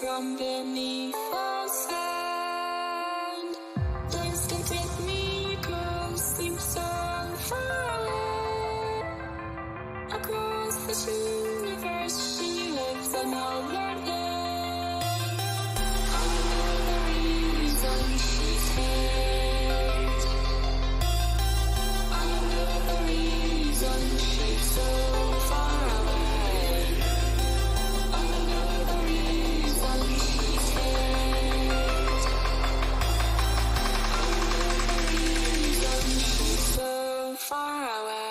from beneath the sand. Please don't take me, girl, seem so far away. Across this universe, she lives another day. I know the reason she's here. I know the reason she's so far away. I know the reason she's here. I know the reason she's so far away.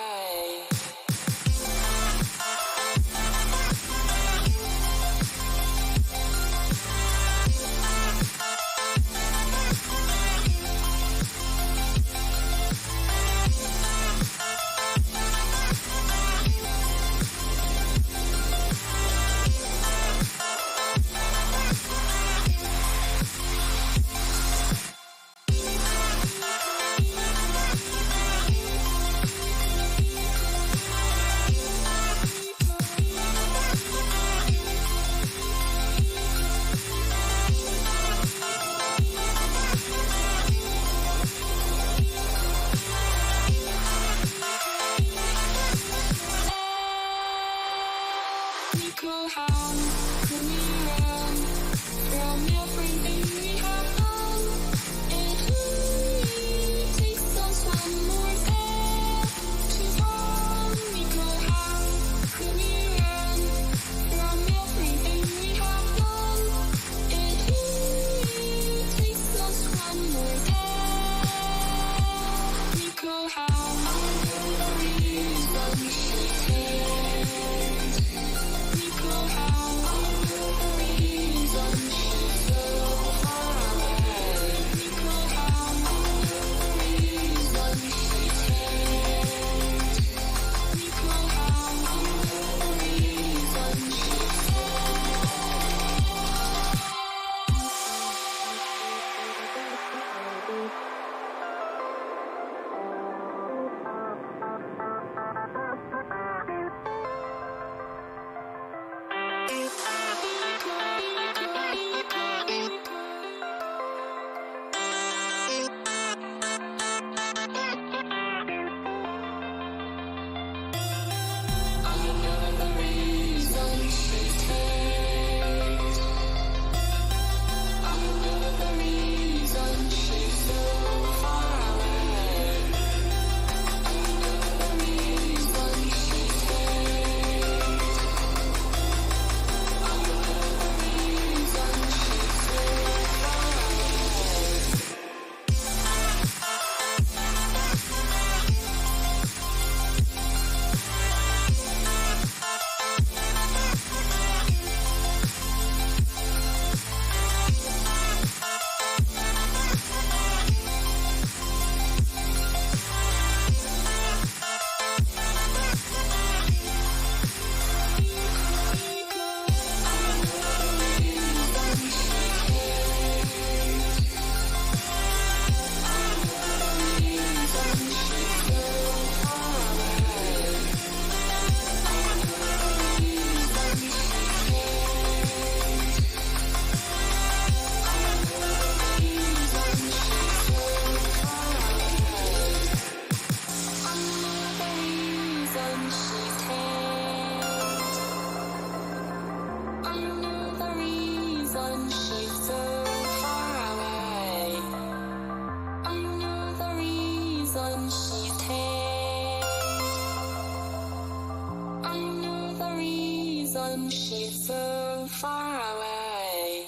She's so far away.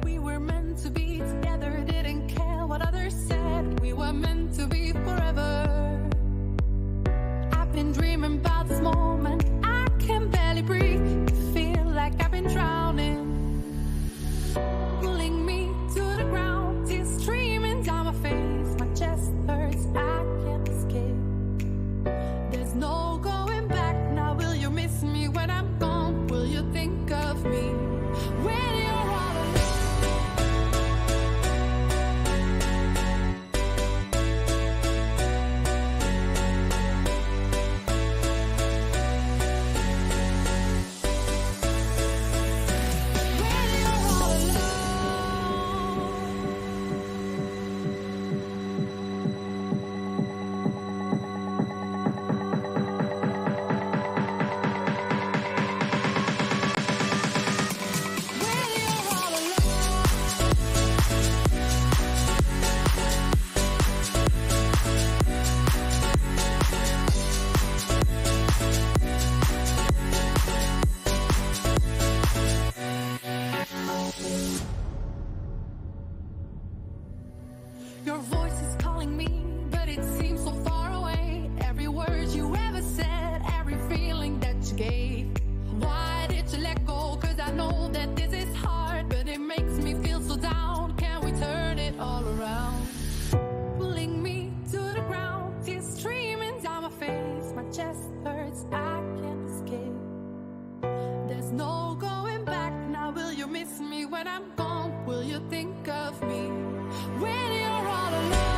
We were meant to be together, didn't care what others said. We were meant to be forever. I've been dreaming about this moment. I can barely breathe. Feel like I've been drowning. Pulling me to the ground, tears streaming down my face. My chest hurts, I can't escape. I know that this is hard, but it makes me feel so down. Can we turn it all around? Pulling me to the ground, tears streaming down my face. My chest hurts, I can't escape. There's no going back now. Will you miss me when I'm gone? Will you think of me when you're all alone?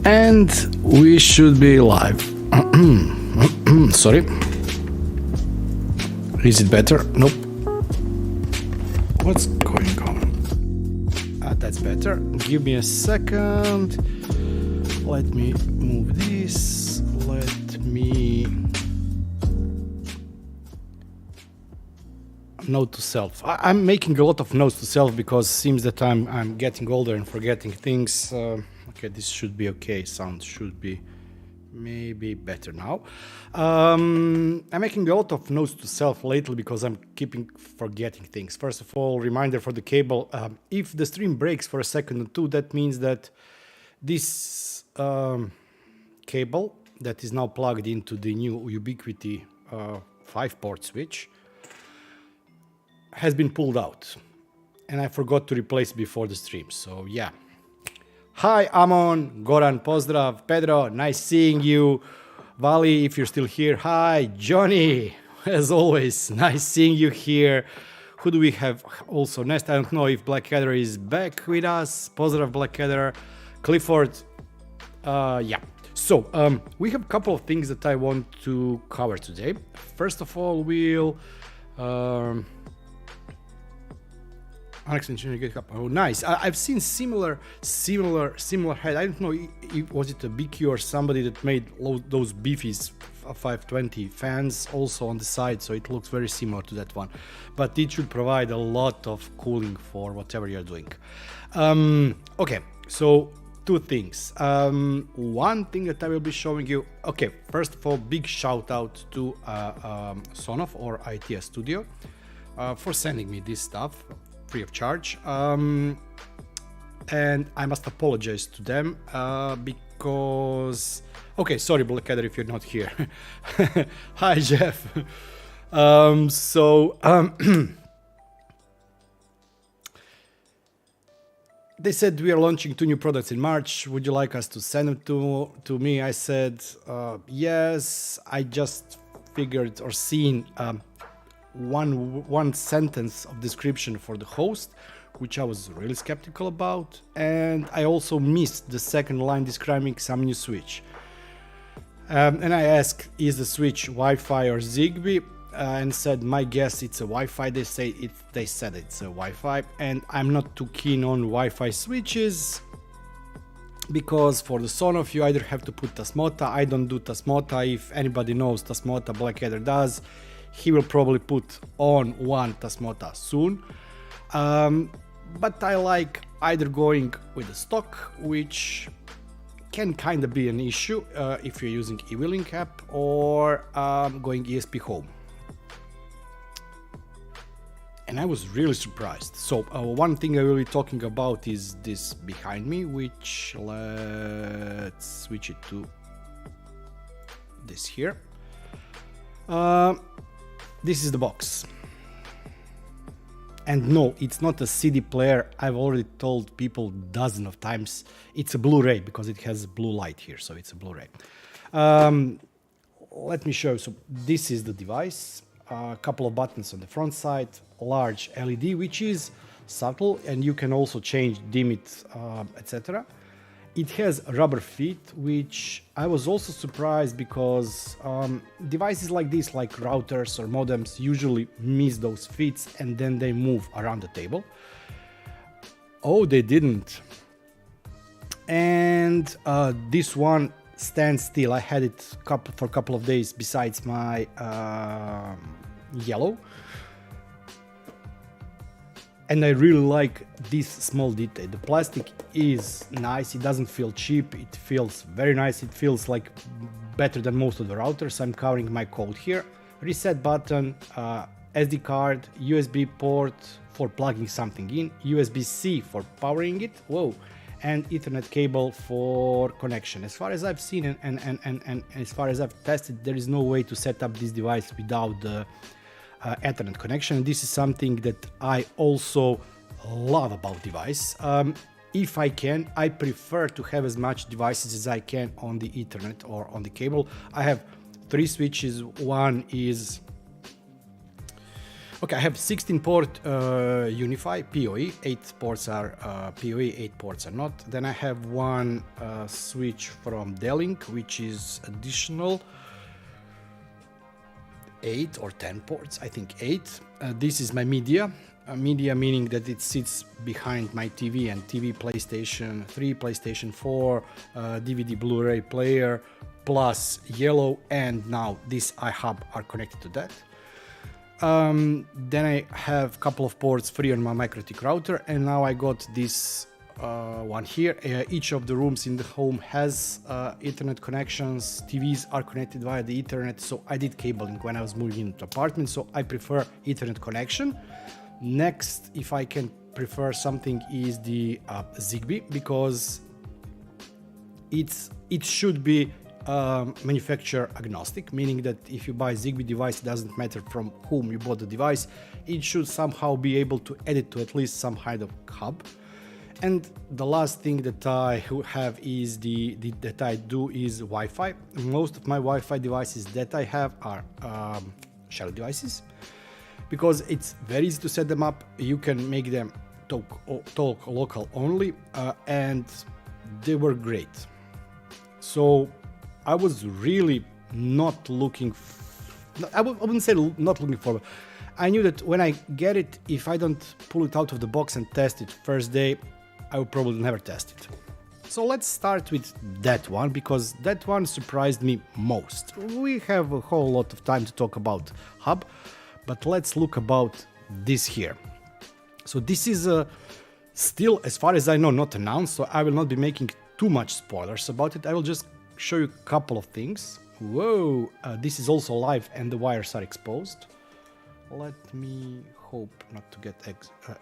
And we should be live. Sorry. Is it better? Nope. What's going on? That's better. Give me a second. Let me move this. Let me... Note to self. I'm making a lot of notes to self because it seems that I'm getting older and forgetting things. Okay, this should be okay. Sound should be maybe better now. I'm making a lot of notes to self lately because I'm keeping forgetting things. First of all, reminder for the cable. If the stream breaks for a second or two, that means that this cable that is now plugged into the new Ubiquiti 5-port switch has been pulled out, and I forgot to replace it before the stream. So yeah. Hi Amon, Goran, pozdrav, Pedro, nice seeing you. Vali, if you're still here. Hi Johnny, as always, nice seeing you here. Who do we have also next? I don't know if Blackadder is back with us. Pozdrav Blackadder. Clifford. Yeah. So we have a couple of things that I want to cover today. First of all, we'll oh, nice. I've seen similar head. I don't know, was it a BQ or somebody that made those beefy 520 fans also on the side, so it looks very similar to that one. But it should provide a lot of cooling for whatever you're doing. Okay, so two things. One thing that I will be showing you. Okay, first of all, big shout out to Sonoff or ITEAD Studio for sending me this stuff. free of charge. And I must apologize to them because... Okay, sorry, Blackadder, if you're not here. Hi, Jeff. They said we are launching 2 new products in March. Would you like us to send them to me? I said, yes. I just figured or seen one sentence of description for the host, which I was really skeptical about. And I also missed the second line describing some new switch. And I asked, is the switch Wi-Fi or Zigbee? And said, my guess it's a Wi-Fi. They said it's a Wi-Fi, and I'm not too keen on Wi-Fi switches because for the Sonoff you either have to put Tasmota. I don't do Tasmota. If anybody knows Tasmota, Blackadder does. He will probably put on one Tasmota soon. But I like either going with the stock, which can kind of be an issue if you're using eWeLink app, or going ESP home. And I was really surprised. So one thing I will be talking about is this behind me, which let's switch it to this here. This is the box. And no, it's not a CD player. I've already told people dozens of times. It's a Blu-ray because it has blue light here, so it's a Blu-ray. Let me show you. So this is the device. A couple of buttons on the front side, large LED, which is subtle, and you can also change, dim it, etc. It has rubber feet, which I was also surprised because devices like this, like routers or modems, usually miss those feet and then they move around the table. Oh, they didn't. And this one stands still. I had it for a couple of days besides my yellow. And I really like this small detail. The plastic is nice. It doesn't feel cheap. It feels very nice. It feels like better than most of the routers. I'm covering my code here. Reset button, SD card, USB port for plugging something in, USB-C for powering it. Whoa. And Ethernet cable for connection. As far as I've seen and as far as I've tested, there is no way to set up this device without the Ethernet connection. This is something that I also love about device. If I can, I prefer to have as much devices as I can on the Ethernet or on the cable. I have 3 switches. One is okay, I have 16 port Unify PoE, 8 ports are PoE, 8 ports are not. Then I have one switch from D-Link, which is additional 8 or 10 ports, I think 8. This is my media. Media meaning that it sits behind my TV and TV, PlayStation 3, PlayStation 4, DVD, Blu-ray player, plus yellow, and now this iHub are connected to that. Then I have a couple of ports free on my MikroTik router, and now I got this one here. Each of the rooms in the home has Ethernet connections. TVs are connected via the Ethernet, so I did cabling when I was moving into apartment, so I prefer Ethernet connection. Next, if I can prefer something, is the Zigbee, because it should be manufacturer agnostic, meaning that if you buy a Zigbee device, it doesn't matter from whom you bought the device, it should somehow be able to add it to at least some kind of hub. And the last thing that I have is that I do is Wi-Fi. Most of my Wi-Fi devices that I have are shadow devices, because it's very easy to set them up. You can make them talk local only, and they were great. So I was really not looking, I wouldn't say not looking forward. I knew that when I get it, if I don't pull it out of the box and test it first day, I will probably never test it. So let's start with that one, because that one surprised me most. We have a whole lot of time to talk about hub, but let's look about this here. So this is still, as far as I know, not announced, so I will not be making too much spoilers about it. I will just show you a couple of things. Whoa, this is also live and the wires are exposed. let me hope not to get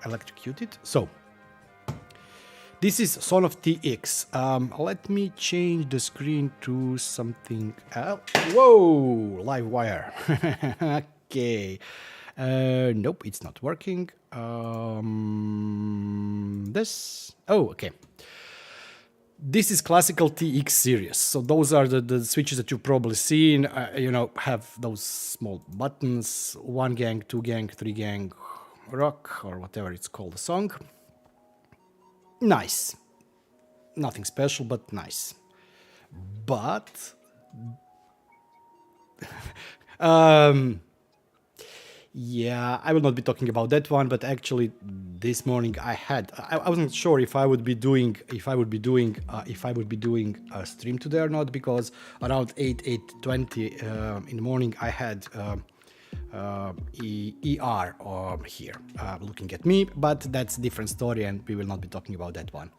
electrocuted. So, this is Sonoff TX. Let me change the screen to something else. Whoa, live wire. Okay. Nope, it's not working. This. Oh, okay. This is classical TX series. So those are the switches that you've probably seen. You know, have those small buttons, 1 gang, 2 gang, 3 gang, rock, or whatever it's called, the song. Nice. Nothing special, but nice. But yeah, I will not be talking about that one, but actually this morning I wasn't sure if I would be doing a stream today or not, because around 8:20 in the morning I had ER here looking at me, but that's a different story and we will not be talking about that one.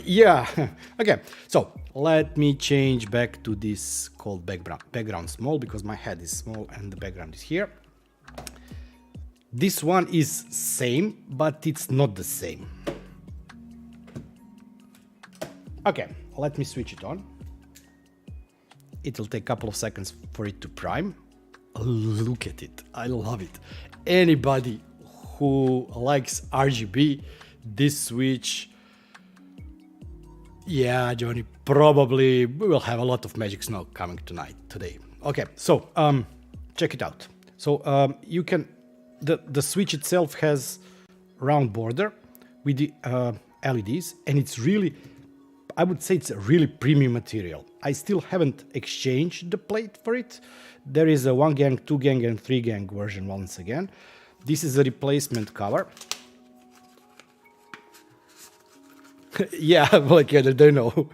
Yeah. Okay, so let me change back to this called background small, because my head is small and the background is here. This one is same, but it's not the same. Okay, let me switch it on. It'll take a couple of seconds for it to prime. Look at it, I love it. Anybody who likes RGB, this switch, yeah, Johnny, probably we will have a lot of magic snow coming today. Okay, so check it out. So you can, the switch itself has round border with the LEDs, and it's really, I would say it's a really premium material. I still haven't exchanged the plate for it. There is a 1 gang, 2 gang and 3 gang version once again. This is a replacement cover. Yeah, like I don't know.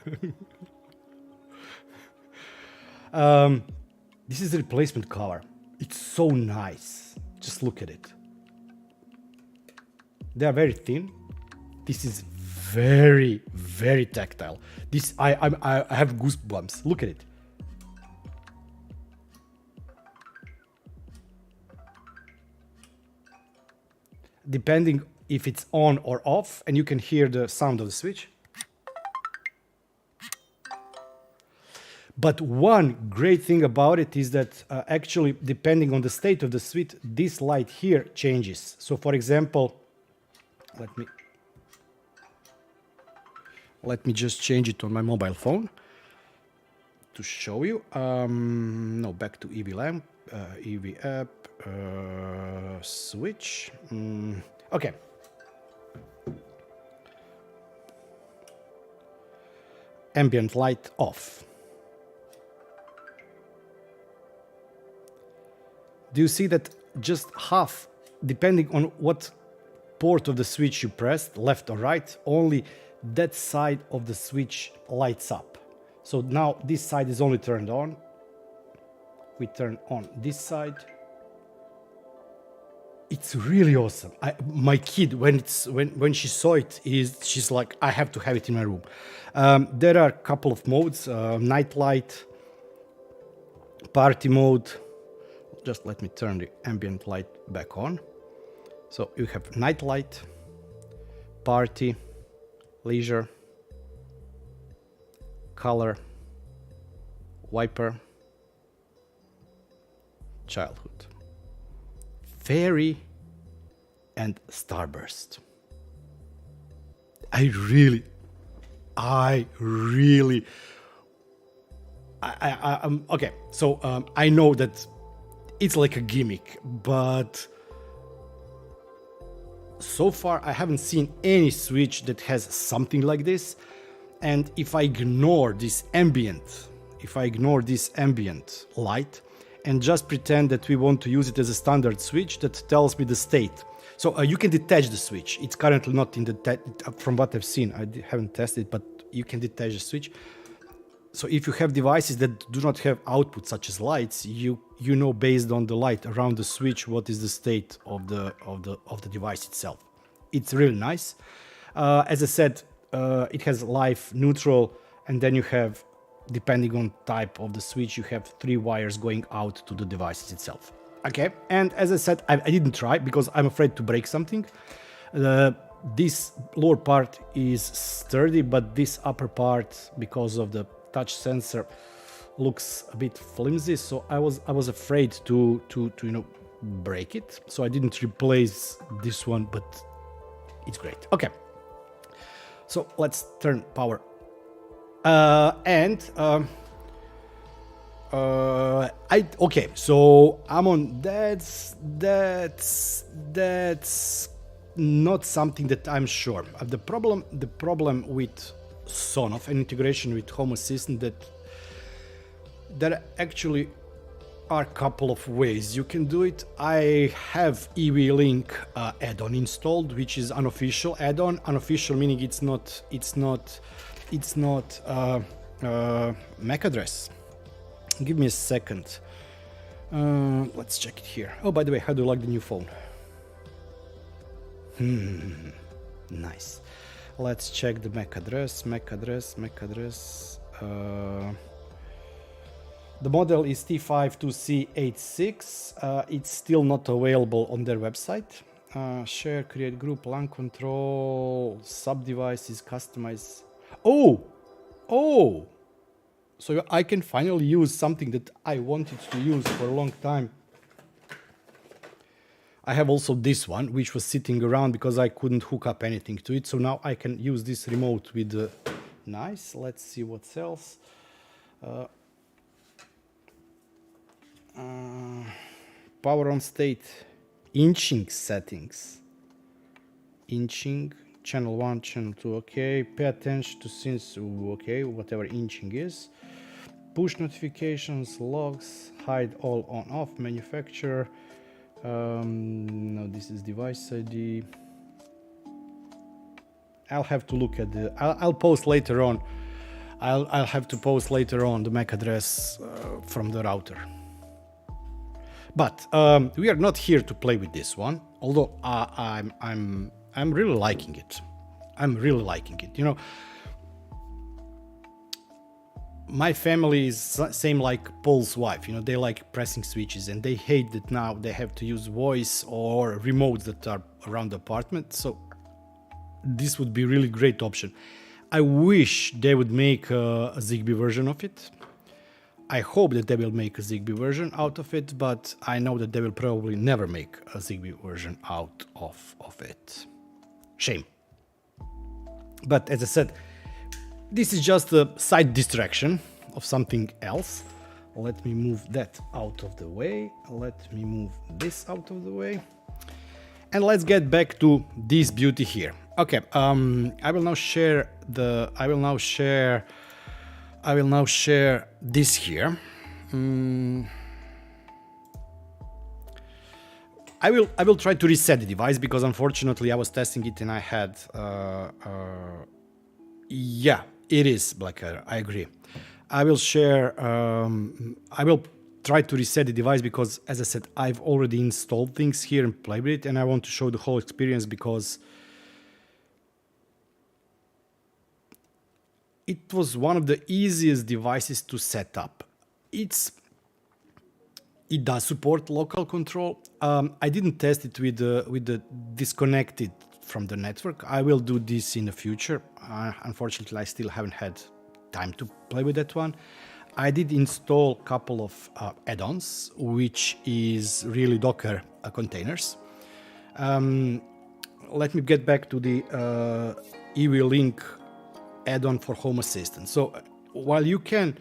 This is a replacement cover. It's so nice. Just look at it. They are very thin. This is very, very tactile. This I have goosebumps. Look at it. Depending if it's on or off, and you can hear the sound of the switch. But one great thing about it is that actually, depending on the state of the switch, this light here changes. So for example, let me just change it on my mobile phone to show you. No, back to eWeLink, EV app, switch. Okay. Ambient light off. Do you see that just half, depending on what port of the switch you pressed, left or right, only that side of the switch lights up. So now this side is only turned on. We turn on this side. It's really awesome. My kid, when she saw it, she's like, I have to have it in my room. There are a couple of modes: night light, party mode. Just let me turn the ambient light back on. So you have night light, party, leisure, color, wiper, childhood, fairy, and starburst. I really okay. So I know that it's like a gimmick, but so far I haven't seen any switch that has something like this. And if I ignore this ambient light and just pretend that we want to use it as a standard switch that tells me the state. So you can detach the switch. It's currently not in the, from what I've seen, I haven't tested, but you can detach the switch. So if you have devices that do not have output such as lights, you know based on the light around the switch what is the state of the device itself. It's really nice. As I said, it has live, neutral, and then you have, depending on type of the switch, you have 3 wires going out to the devices itself. Okay, and as I said, I didn't try because I'm afraid to break something. This lower part is sturdy, but this upper part, because of the touch sensor, looks a bit flimsy. So I was afraid to you know, break it. So I didn't replace this one, but it's great. Okay, so let's turn power. Okay, so I'm on. That's not something that I'm sure. The problem with Sonoff and integration with Home Assistant, that there actually are a couple of ways you can do it. I have eWeLink add-on installed, which is unofficial add-on. Unofficial meaning it's not MAC address. Give me a second. Let's check it here. Oh, by the way, how do you like the new phone? Nice. Let's check the MAC address. The model is T52C86. It's still not available on their website. Share, create group, LAN control, sub-devices, customize. Oh! So I can finally use something that I wanted to use for a long time. I have also this one, which was sitting around because I couldn't hook up anything to it. So now I can use this remote with the... Nice. Let's see what else. Power on state. Inching settings. Inching. Channel 1, channel 2, okay. Pay attention to since, okay, whatever inching is. Push notifications, logs, hide all on off, manufacturer. No, this is device ID. I'll have to look at the, I'll post later on. I'll have to post later on the MAC address from the router. But we are not here to play with this one, although I'm really liking it. I'm really liking it. You know, my family is same like Paul's wife. You know, they like pressing switches, and they hate that now they have to use voice or remotes that are around the apartment. So this would be a really great option. I wish they would make a Zigbee version of it. I hope that they will make a Zigbee version out of it, but I know that they will probably never make a Zigbee version out of it. Shame. But as I said, this is just a side distraction of something else. Let me move that out of the way. Let me move this out of the way. And let's get back to this beauty here. Okay, I will now share this here. I will try to reset the device because unfortunately I was testing it and I had yeah, it is Blackadder, I agree. I will try to reset the device because, as I said, I've already installed things here and played with it, and I want to show the whole experience because it was one of the easiest devices to set up. It does support local control. I didn't test it with the disconnected from the network. I will do this in the future. Unfortunately, I still haven't had time to play with that one. I did install a couple of add-ons, which is really Docker containers. Let me get back to the eWeLink add-on for Home Assistant. So while you can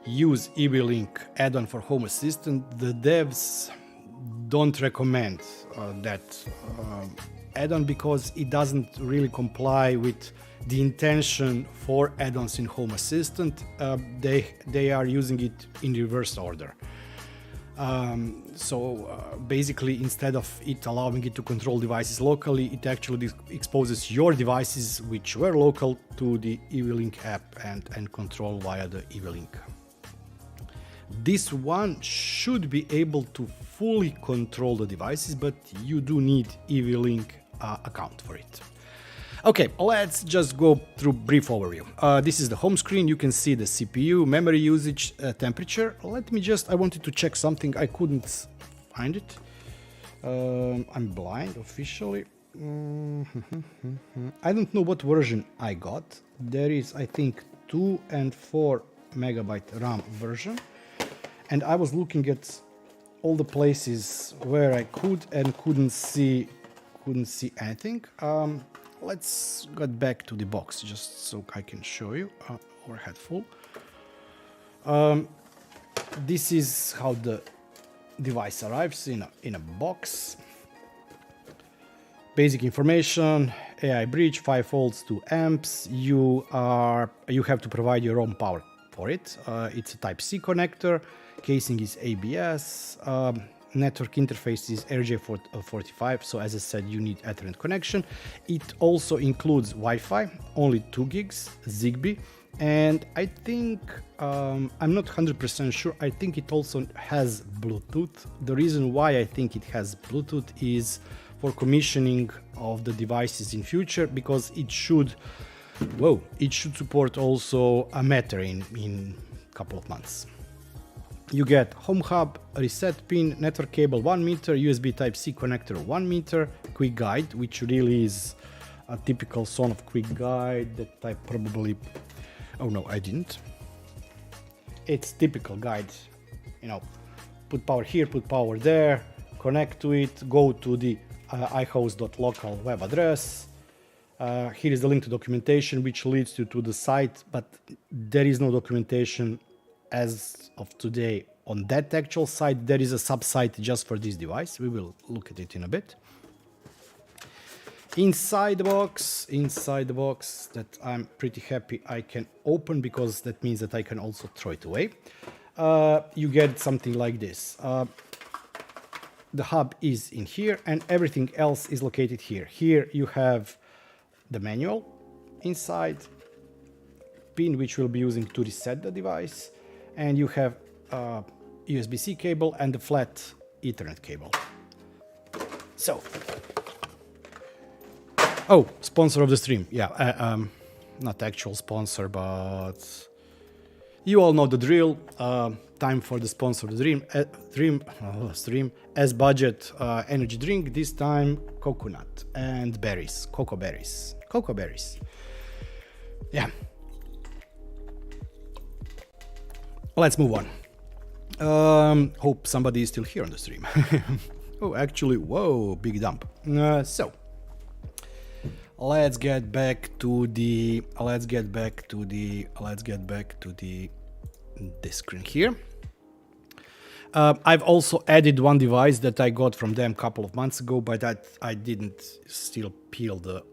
use eWeLink add-on for Home Assistant, the devs don't recommend that add-on because it doesn't really comply with the intention for add-ons in Home Assistant. They are using it in reverse order. Basically, instead of it allowing it to control devices locally, it actually exposes your devices which were local to the eWeLink app and control via the eWeLink. This one should be able to fully control the devices, but you do need eWeLink account for it. Okay, let's just go through brief overview. This is the home screen. You can see the CPU, memory usage, temperature. I wanted to check something. I find it. I'm blind officially. I don't know what version I got. There is, I think, 2 and 4 megabyte RAM version, and I was looking at all the places where I could and couldn't see anything. Let's get back to the box just so I can show you. Overhead full. This is how the device arrives in a box. Basic information: AI bridge, 5 volts, 2 amps. You have to provide your own power for it. It's a Type-C connector. Casing is ABS. Network interface is RJ45. So as I said, you need Ethernet connection. It also includes Wi-Fi, only 2 gigs, zigbee, and I think I'm not 100% sure. I think it also has Bluetooth. The reason why I think it has Bluetooth is for commissioning of the devices in future, because it should support also a Matter in a couple of months. You get home hub, reset pin, network cable 1 meter, USB Type-C connector 1 meter, quick guide, which really is a typical Sonoff quick guide that I probably, oh no, I didn't. It's typical guide, you know, put power here, put power there, connect to it, go to the iHost.local web address. Here is the link to documentation, which leads you to the site, but there is no documentation as of today on that actual site. There is a sub-site just for this device. We will look at it in a bit. Inside the box that I'm pretty happy I can open, because that means that I can also throw it away. You get something like this. The hub is in here and everything else is located here. Here you have the manual inside, pin which we'll be using to reset the device, and you have a USB-C cable and the flat Ethernet cable. So, oh, sponsor of the stream. Yeah, not actual sponsor, but you all know the drill. Time for the sponsor of the stream. As budget energy drink, this time coconut and berries, cocoa berries. Yeah. Let's move on. Hope somebody is still here on the stream. Oh, actually, whoa, big dump. So let's get back to the this screen here. I've also added one device that I got from them a couple of months ago, but that I didn't still peel the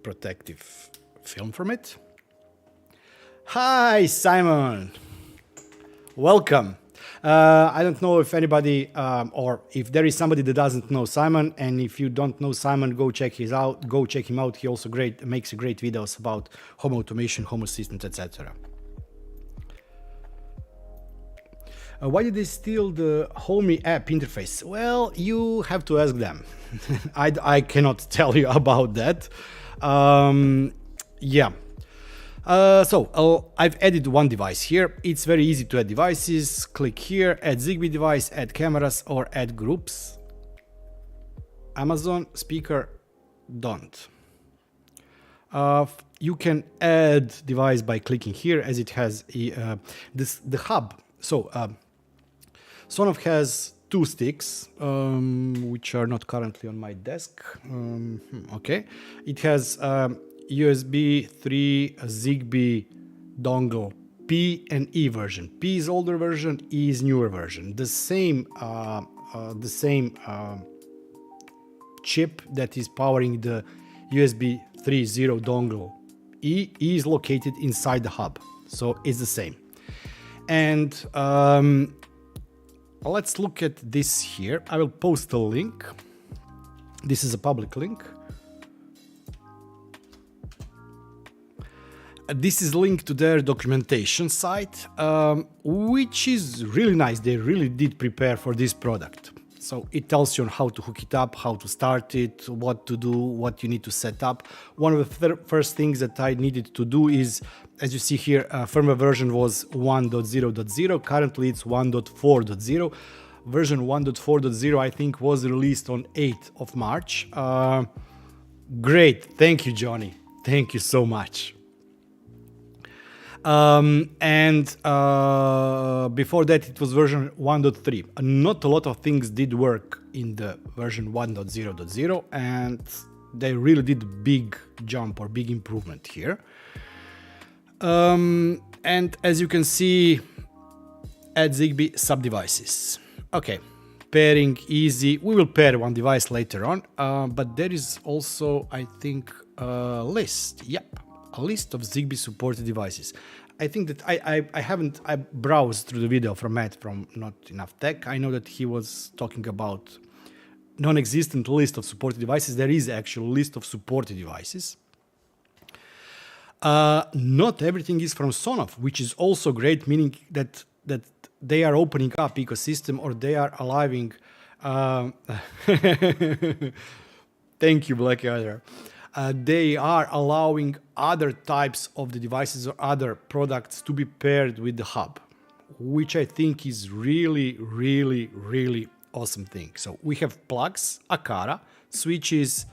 protective film from it. Hi, Simon. Welcome. I don't know if anybody or if there is somebody that doesn't know Simon, and if you don't know Simon, go check him out. He also makes great videos about home automation, home assistant, etc. Why did they steal the Homey app interface? Well, you have to ask them. I cannot tell you about that. Yeah. So I've added one device here. It's very easy to add devices. Click here, add Zigbee device, add cameras, or add groups. Amazon speaker, don't. You can add device by clicking here, as it has the hub. So Sonoff has 2 sticks, which are not currently on my desk. Okay, it has USB 3 Zigbee dongle P and E version. P is older version, E is newer version. The same chip that is powering the USB 3.0 dongle E is located inside the hub, so it's the same. And let's look at this here. I will post a link. This is a public link. This is linked to their documentation site, which is really nice. They really did prepare for this product. So it tells you on how to hook it up, how to start it, what to do, what you need to set up. One of the first things that I needed to do is, as you see here, firmware version was 1.0.0. Currently it's 1.4.0. version 1.4.0, I think, was released on 8th of March. Great, thank you, Johnny. Thank you so much. And before that, it was version 1.3. Not a lot of things did work in the version 1.0.0, and they really did a big jump or big improvement here. And as you can see, add Zigbee sub-devices. Okay, pairing easy. We will pair one device later on, but there is also, I think, a list. Yep, a list of Zigbee supported devices. I think that I browsed through the video from Matt from Not Enough Tech. I know that he was talking about non-existent list of supported devices. There is actually a list of supported devices. Not everything is from Sonoff, which is also great, meaning that they are opening up ecosystem, or they are allowing. Thank you, Black Adder. They are allowing other types of the devices or other products to be paired with the hub, which I think is really, really, really awesome thing. So we have plugs, Aqara, switches,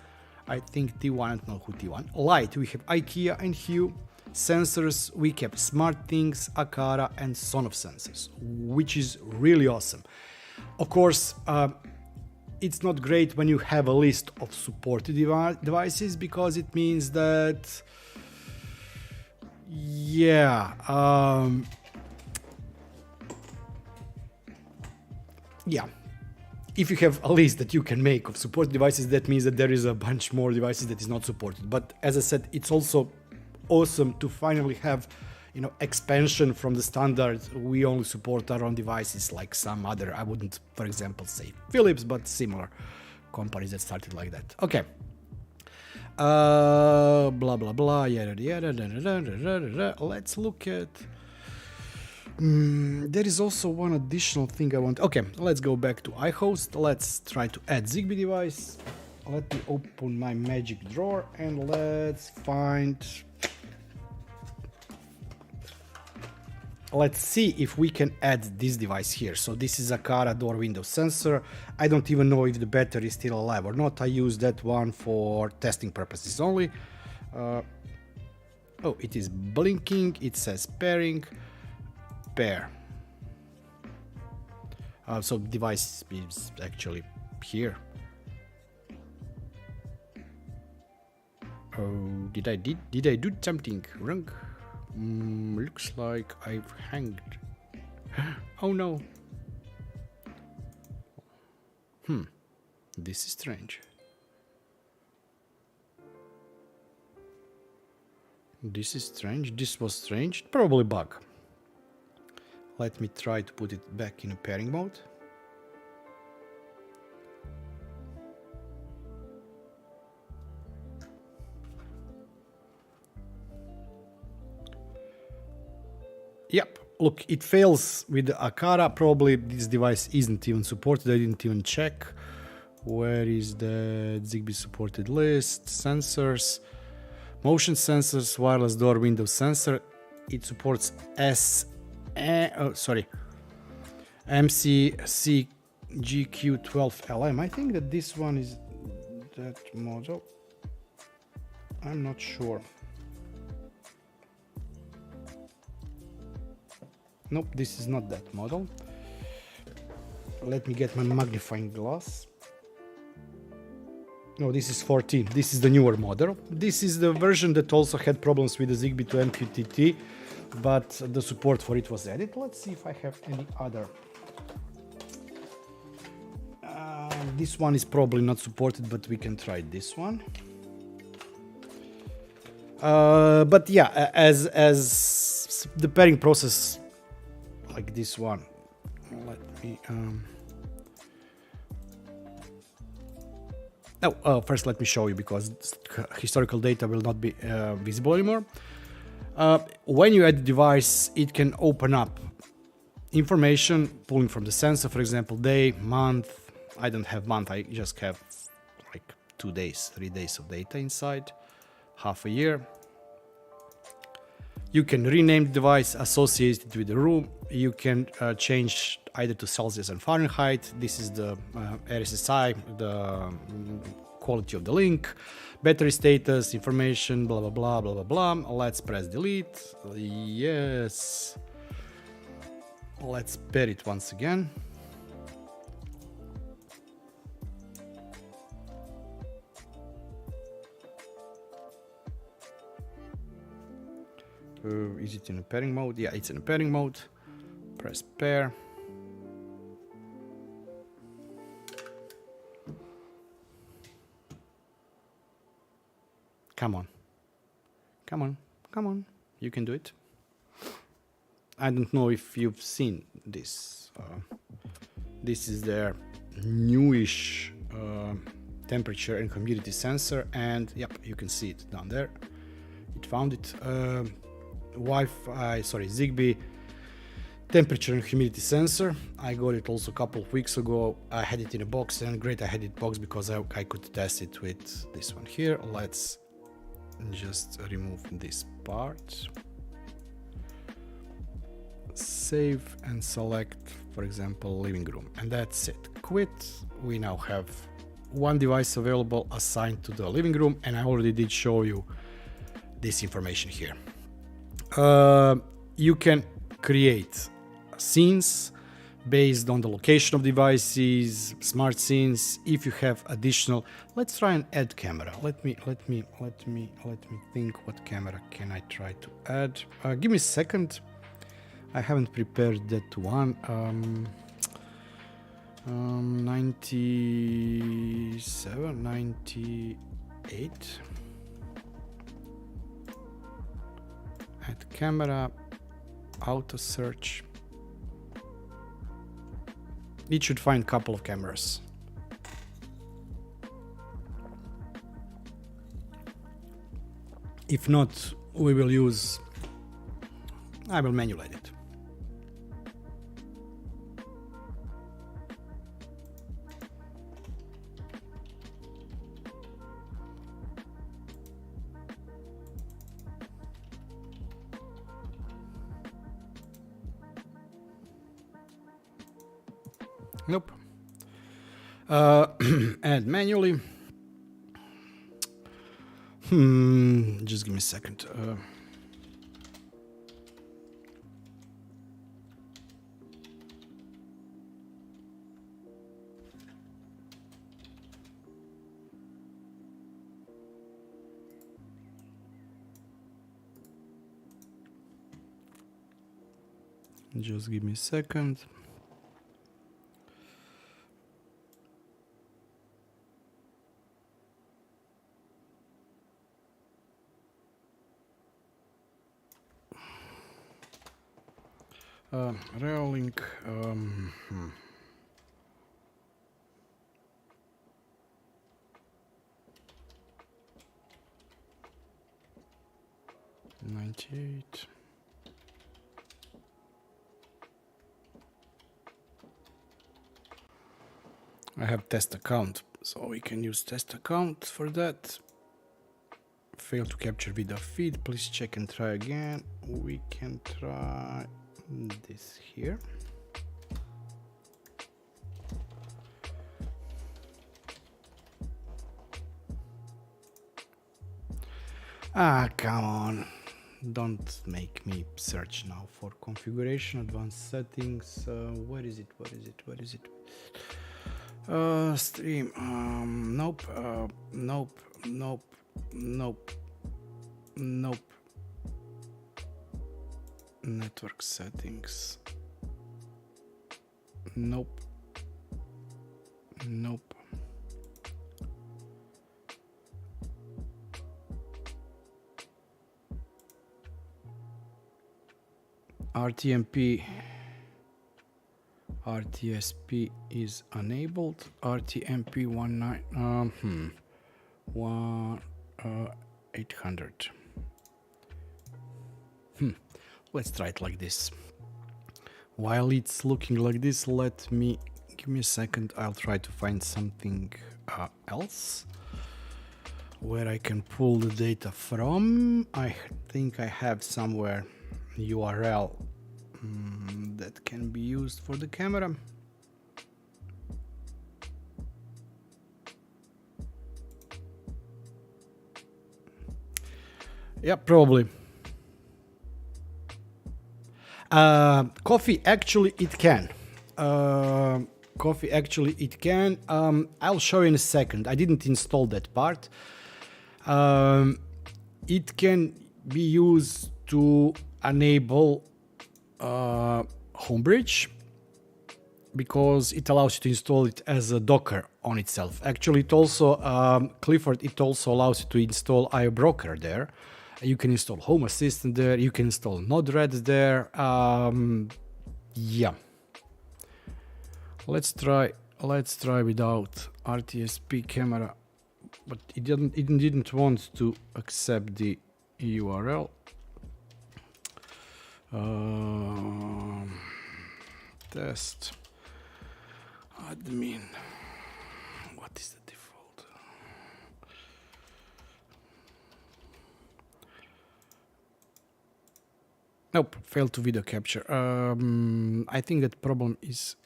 I think T1, I don't know who T1, light, we have IKEA and Hue, sensors, we have smart things, Aqara and Sonoff sensors, which is really awesome. Of course, it's not great when you have a list of supported devices, because it means that, yeah, if you have a list that you can make of supported devices, that means that there is a bunch more devices that is not supported. But as I said, it's also awesome to finally have, you know, expansion from the standard. We only support our own devices, like some other, I wouldn't, for example, say Philips, but similar companies that started like that. Okay. Blah, blah, blah, yada, yada, yada. Let's look at... there is also one additional thing I want. Okay, let's go back to iHost. Let's try to add Zigbee device. Let me open my magic drawer and let's find... Let's see if we can add this device here. So this is a Aqara door window sensor. I don't even know if the battery is still alive or not. I use that one for testing purposes only. Oh, it is blinking. It says pairing. Pair. So device is actually here. Oh, did I do something wrong? Looks like I've hanged. Oh no. This is strange. This is strange. This was strange. Probably bug. Let me try to put it back in a pairing mode. Yep, look, it fails with the Aqara. Probably this device isn't even supported. I didn't even check. Where is the Zigbee supported list? Sensors, motion sensors, wireless door window sensor. It supports MCC GQ12LM. I think that this one is that model. I'm not sure. Nope, this is not that model. Let me get my magnifying glass. No, this is 14. This is the newer model. This is the version that also had problems with the Zigbee to MQTT, but the support for it was added. Let's see if I have any other. This one is probably not supported, but we can try this one. But yeah, as the pairing process, like this one, let me first let me show you, because historical data will not be visible anymore. When you add the device, it can open up information pulling from the sensor, for example, day, month. I don't have month, I just have like 2 days, 3 days of data inside, half a year. You can rename the device associated with the room. You can change either to Celsius and Fahrenheit. This is the RSSI, the quality of the link, battery status, information, blah, blah, blah, blah, blah, blah. Let's press delete. Yes. Let's pair it once again. Is it in a pairing mode? Yeah, it's in a pairing mode. Press pair. Come on. Come on. Come on. You can do it. I don't know if you've seen this. This is their newish temperature and humidity sensor, and yep, you can see it down there. It found it. Zigbee temperature and humidity sensor. I got it also a couple of weeks ago. I had it in a box, and great I had it box because I could test it with this one here. Let's just remove this part. Save and select, for example, living room, and that's it. Quit. We now have one device available assigned to the living room, and I already did show you this information here. You can create scenes based on the location of devices, smart scenes. If you have additional, let's try and add camera. Let me think. What camera can I try to add? Give me a second. I haven't prepared that one. 97, 98. Add camera, auto search. It should find a couple of cameras. If not, we will use, I will manualize it. Nope. Add manually. Just give me a second. 2nd. iWeLink. 98. I have test account, so we can use test account for that. Fail to capture video feed. Please check and try again. We can try this here. Ah, come on. Don't make me search now for configuration, advanced settings. Where is it? Where is it? Where is it? Stream. Nope. Nope. Nope. Nope. Nope. Network settings. Nope. Nope. RTMP. RTSP is enabled. RTMP 800. Let's try it like this. While it's looking like this, give me a second. I'll try to find something else. where I can pull the data from. I think I have somewhere URL that can be used for the camera. Yeah, probably. Coffee, actually it can. Coffee, actually it can. I'll show you in a second. I didn't install that part. It can be used to enable Homebridge because it allows you to install it as a Docker on itself. Actually, it also, Clifford, it also allows you to install iBroker there. You can install Home Assistant there. You can install Node-RED there. Yeah. Let's try without RTSP camera, but it didn't want to accept the URL. Test admin. What is the default? Nope, failed to video capture. I think that problem is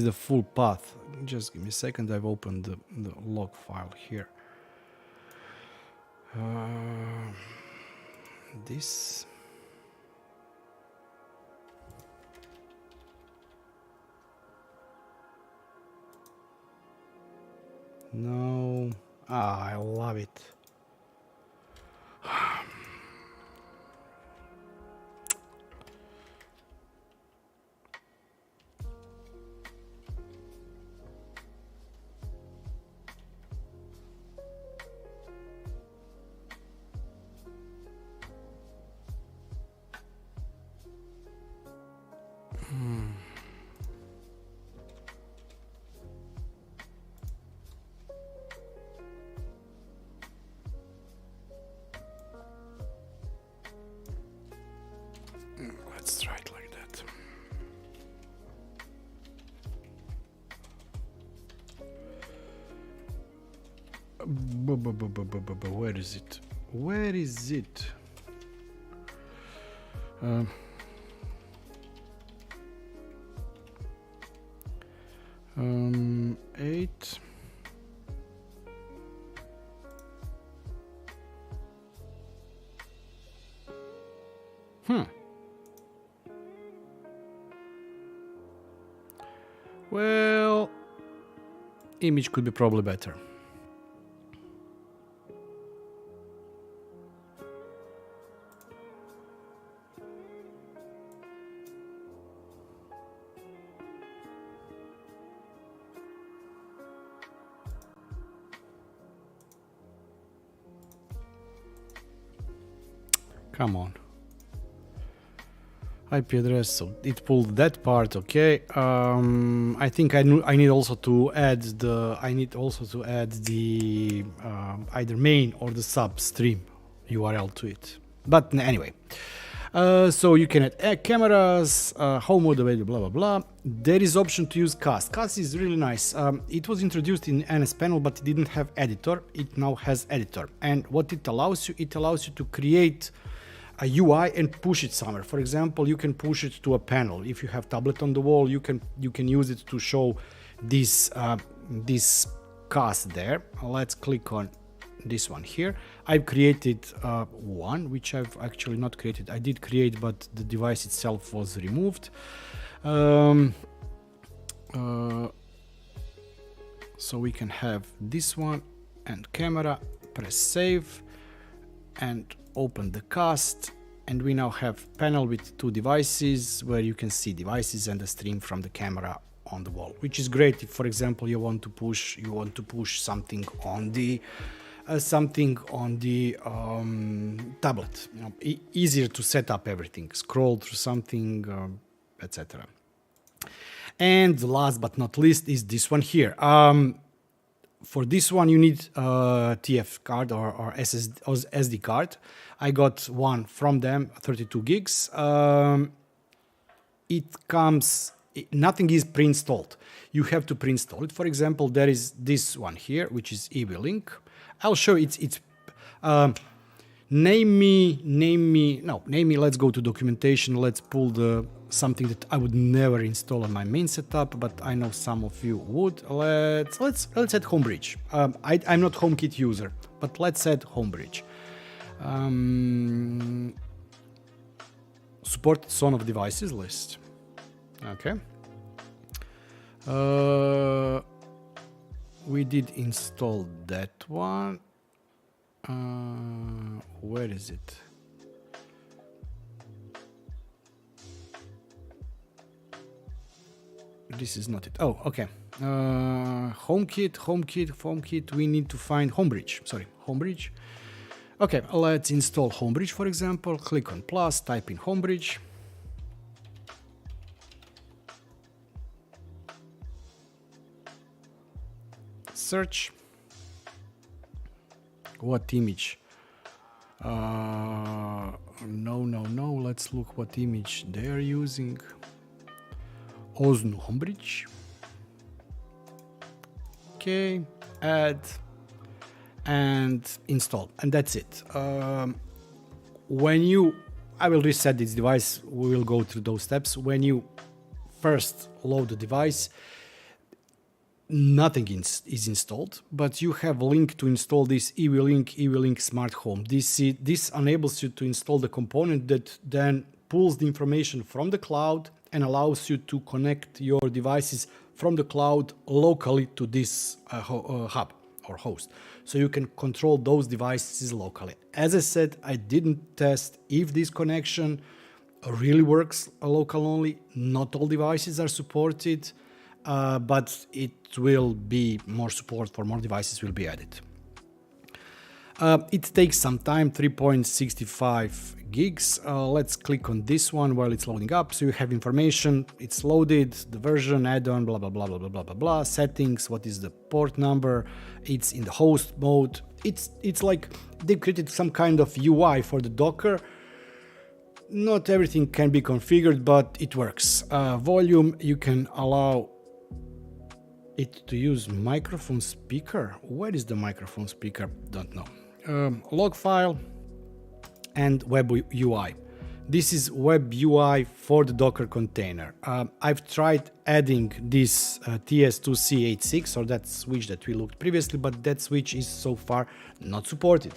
the full path. Just give me a second. I've opened the log file here. This. No. I love it. Let's try it like that. Where is it? Where is it? 8. Well, image could be probably better. Come on. IP address, so it pulled that part, okay. I think I need also to add the either main or the substream URL to it. But anyway, so you can add cameras, home mode available, blah blah blah. There is option to use cast. Cast is really nice. It was introduced in NS panel, but it didn't have editor. It now has editor, and what it allows you to create a UI and push it somewhere. For example, you can push it to a panel. If you have tablet on the wall, you can use it to show this this cast there. Let's click on this one here. I've created one, which I've actually not created. I did create, but the device itself was removed. So we can have this one and camera, press save and open the cast, and we now have panel with two devices where you can see devices and the stream from the camera on the wall, which is great if, for example, you want to push something on the tablet. You know, easier to set up everything, scroll through something, etc. And last but not least is this one here. For this one, you need TF card or SD card. I got one from them, 32 gigs. It comes nothing is pre-installed. You have to pre-install it. For example, there is this one here, which is eWeLink. I'll show you. Name me. Let's go to documentation. Let's pull the something that I would never install on my main setup, but I know some of you would. Let's add Homebridge. I'm not HomeKit user, but let's add Homebridge. Supported Sonoff devices list. Okay. We did install that one. Where is it? This is not it. Oh, okay. HomeKit. We need to find Homebridge. Sorry, Homebridge. Okay, let's install Homebridge, for example. Click on plus, type in Homebridge. Search. What image? No. Let's look what image they are using. Osnu Homebridge. Okay, add and install, and that's it. I will reset this device. We will go through those steps. When you first load the device, nothing is installed, but you have a link to install this eWeLink Smart Home. This enables you to install the component that then pulls the information from the cloud and allows you to connect your devices from the cloud locally to this hub or host. So you can control those devices locally. As I said, I didn't test if this connection really works local only. Not all devices are supported. But it will be more support for more devices will be added. It takes some time, 3.65 gigs. Let's click on this one while it's loading up. So you have information, it's loaded, the version, add-on, blah, blah, blah, blah, blah, blah, blah, settings, what is the port number, it's in the host mode. It's like they created some kind of UI for the Docker. Not everything can be configured, but it works. Volume, you can allow it to use microphone speaker. Where is the microphone speaker? Don't know. Log file and web UI. This is web UI for the Docker container. I've tried adding this TS2C86 or that switch that we looked previously, but that switch is so far not supported.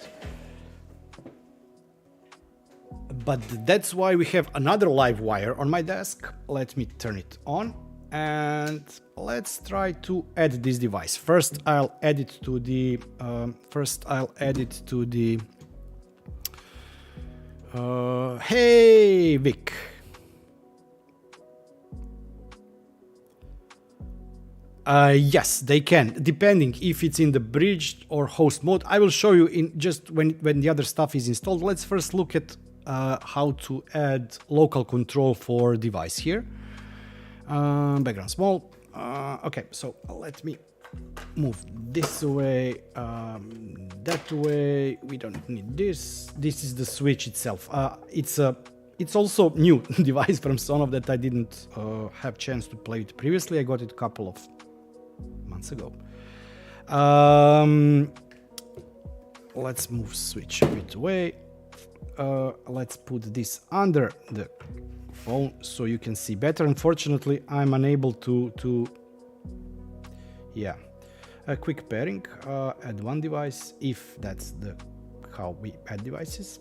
But that's why we have another live wire on my desk. Let me turn it on and let's try to add this device. First, I'll add it to the. Hey Vic. Yes, they can, depending if it's in the bridged or host mode. I will show you in just when the other stuff is installed. Let's first look at how to add local control for device here. Background small. Okay, so let me move this away, that way. We don't need this. This is the switch itself. It's also new device from Sonoff that I didn't have chance to play with previously. I got it a couple of months ago. Let's move switch a bit away. Let's put this under the phone so you can see better. Unfortunately, I'm unable to yeah, a quick pairing. Add one device if that's how we add devices.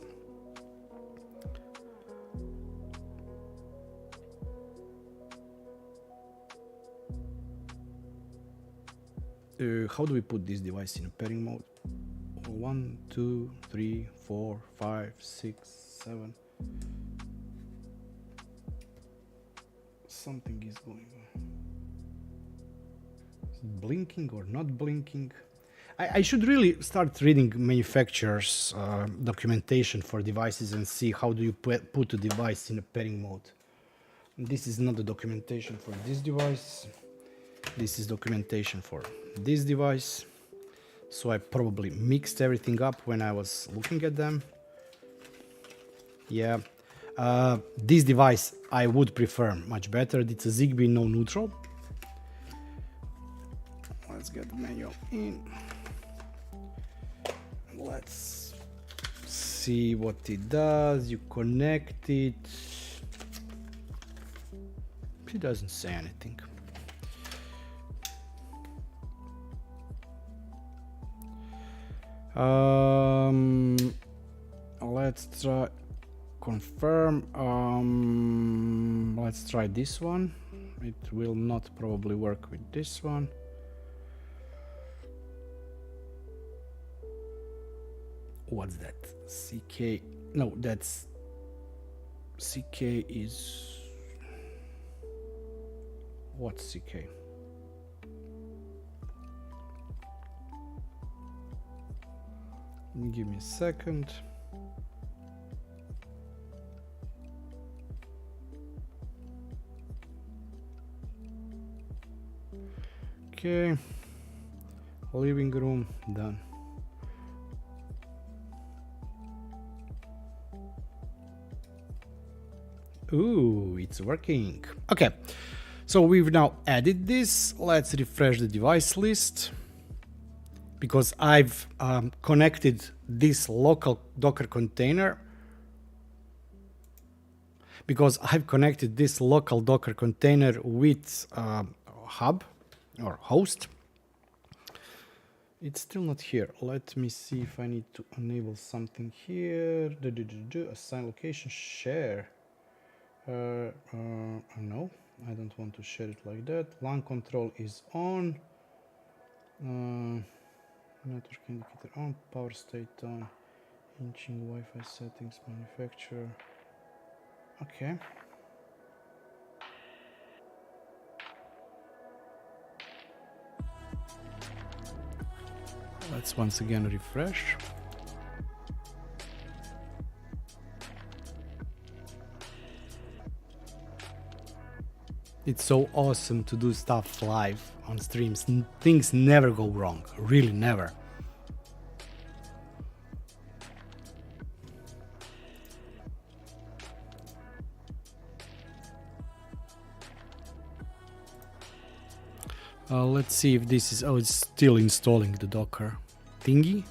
How do we put this device in a pairing mode? 1, 2, 3, 4, 5, 6, 7. Something is going on. Is it blinking or not blinking? I should really start reading manufacturers' documentation for devices and see how do you put a device in a pairing mode. This is not the documentation for this device. This is documentation for this device. So I probably mixed everything up when I was looking at them. Yeah, This device I would prefer much better. It's a zigbee no neutral. Let's get the manual in. Let's see what it does. You connect it. It doesn't say anything. Let's try confirm. Let's try this one. It will not probably work with this one. What's that? CK? No, that's CK is what's CK? Give me a second. Okay, living room done. Ooh, it's working. Okay, so we've now added this. Let's refresh the device list because I've connected this local Docker container with hub or host. It's still not here. Let me see if I need to enable something here. Assign location, share. No, I don't want to share it like that. LAN control is on. Network indicator on. Power state on. Inching Wi-Fi settings, manufacturer. Okay. Let's once again refresh. It's so awesome to do stuff live on streams. Things never go wrong, really never. Let's see if this is, oh, it's still installing the Docker thingy.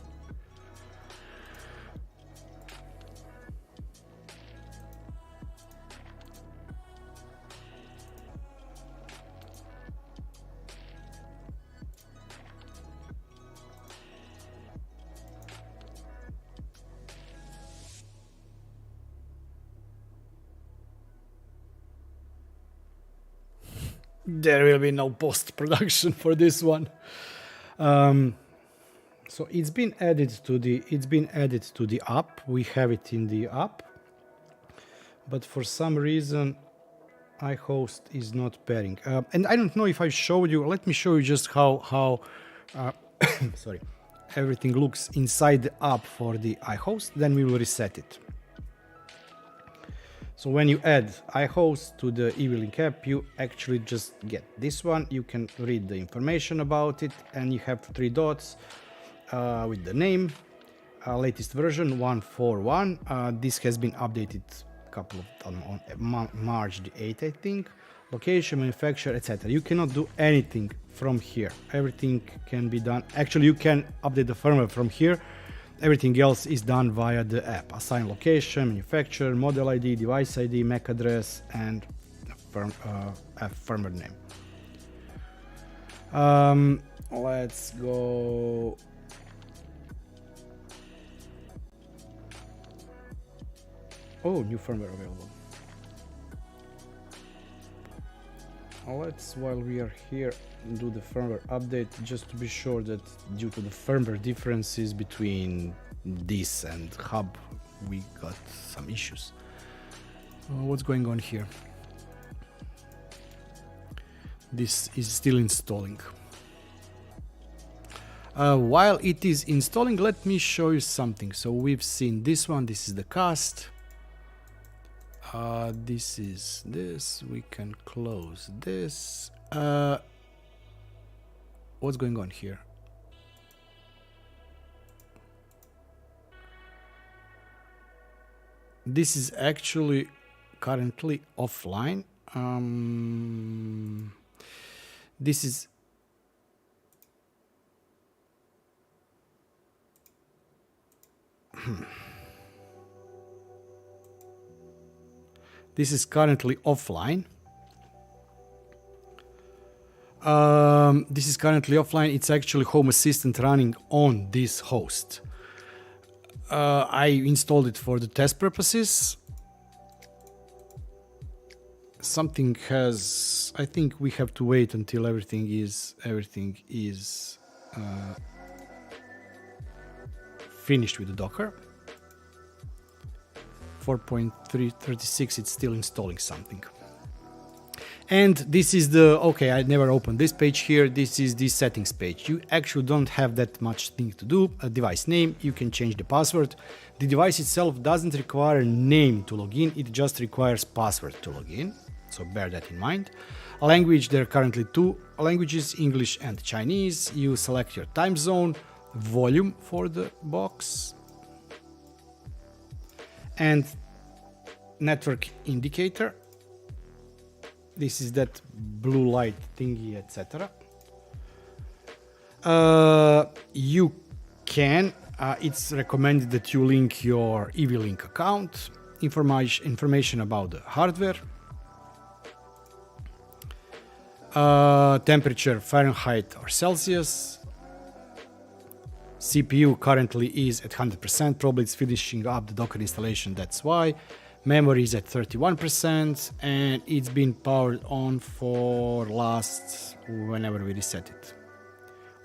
There will be no post-production for this one. So it's been added to the app. We have it in the app, but for some reason iHost is not pairing. And I don't know if I showed you. Let me show you just how sorry, everything looks inside the app for the iHost. Then we will reset it. So when you add iHost to the eWeLink app, you actually just get this one. You can read the information about it, and you have 3 dots with the name, latest version 141. This has been updated a couple of on March the 8th, I think. Location, manufacturer, etc. You cannot do anything from here. Everything can be done. Actually, you can update the firmware from here. Everything else is done via the app. Assign location, manufacturer, model ID, device ID, MAC address, and a firmware name. Let's go. Oh, new firmware available. Let's, while we are here, do the firmware update just to be sure that due to the firmware differences between this and hub, we got some issues. What's going on here? This is still installing. While it is installing, let me show you something. So we've seen this one. This is the cast. This is this. We can close this. What's going on here? This is actually currently offline. This is this is currently offline. This is currently offline. It's actually Home Assistant running on this host. I installed it for the test purposes. Something has, I think we have to wait until everything is finished with the Docker. 4.336, it's still installing something. And this is the, okay, I never opened this page here. This is the settings page. You actually don't have that much thing to do. A device name, you can change the password. The device itself doesn't require a name to log in. It just requires password to log in. So bear that in mind. A language, there are currently 2 languages, English and Chinese. You select your time zone, volume for the box, and network indicator. This is that blue light thingy, etc. You can, it's recommended that you link your eWeLink account, information about the hardware, temperature Fahrenheit or Celsius. CPU currently is at 100%, probably it's finishing up the Docker installation, that's why. Memory is at 31% and it's been powered on for last whenever we reset it.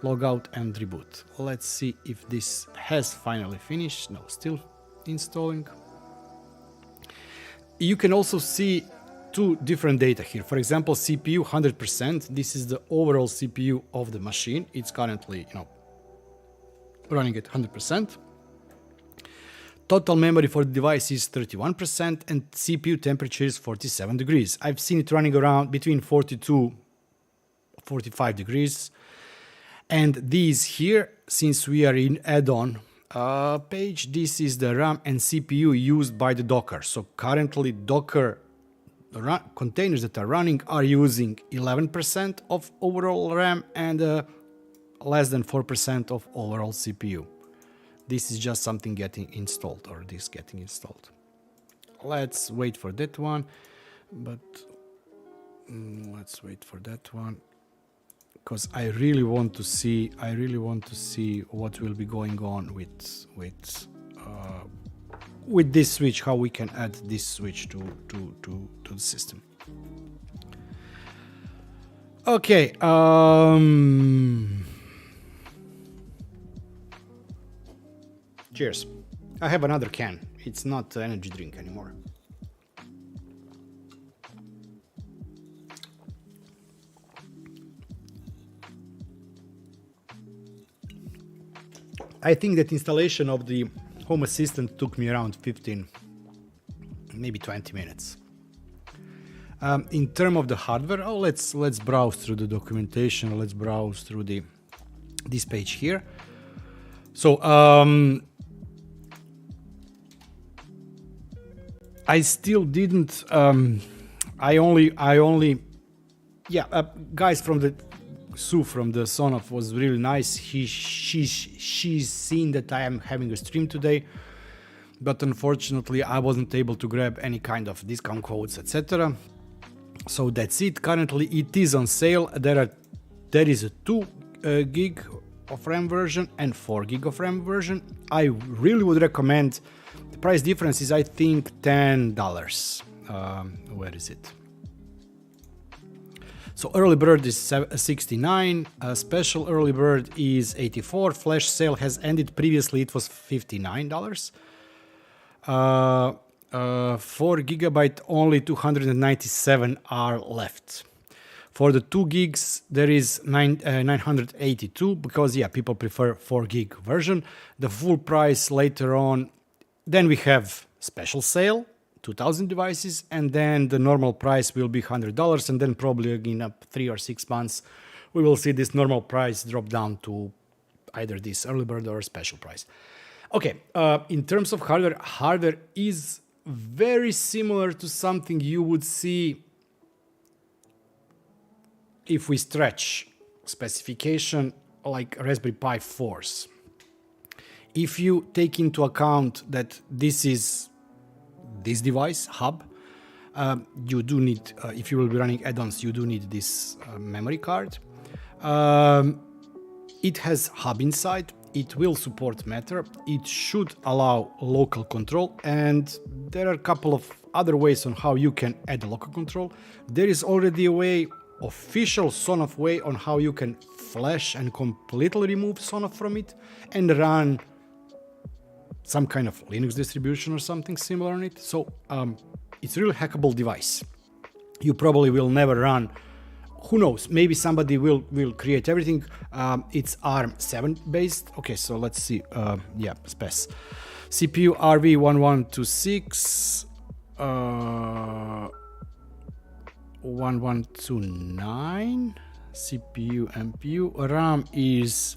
Logout and reboot. Let's see if this has finally finished. No, still installing. You can also see 2 different data here. For example, CPU 100%. This is the overall CPU of the machine. It's currently, running at 100%. Total memory for the device is 31% and CPU temperature is 47 degrees. I've seen it running around between 42, 45 degrees. And these here, since we are in add-on page, this is the RAM and CPU used by the Docker. So currently Docker containers that are running are using 11% of overall RAM and less than 4% of overall CPU. This is just something getting installed, or this getting installed. Let's wait for that one, but let's wait for that one because I really want to see what will be going on with this switch, how we can add this switch to the system. Okay. Cheers. I have another can. It's not energy drink anymore. I think that installation of the Home Assistant took me around 15, maybe 20 minutes. In terms of the hardware, let's browse through the documentation. Let's browse through this page here. So I still didn't. I only. Guys from the Sue from the Sonoff was really nice. She's seen that I am having a stream today, but unfortunately I wasn't able to grab any kind of discount codes, etc. So that's it. Currently it is on sale. There is a 2 gig of RAM version and 4 gig of RAM version. I really would recommend. The price difference is, I think, $10. Where is it? So early bird is 69, special early bird is 84. Flash sale has ended. Previously it was $59. 4 gigabyte, only 297 are left. For the 2 gigs, there is 982 because people prefer 4 gig version. The full price later on. Then we have special sale, 2,000 devices, and then the normal price will be $100, and then probably in 3 or 6 months we will see this normal price drop down to either this early bird or special price. Okay, in terms of hardware is very similar to something you would see if we stretch specification like Raspberry Pi 4s. If you take into account that this is this device, hub, you do need, if you will be running add-ons, you do need this memory card. It has hub inside, it will support Matter, it should allow local control, and there are a couple of other ways on how you can add a local control. There is already a way, official Sonoff way, on how you can flash and completely remove Sonoff from it and run some kind of Linux distribution or something similar on it. So it's a really hackable device. You probably will never run, who knows, maybe somebody will create everything. It's ARM7 based. Okay, so let's see. Yeah, spec. CPU RV1126 1129. CPU MPU. RAM is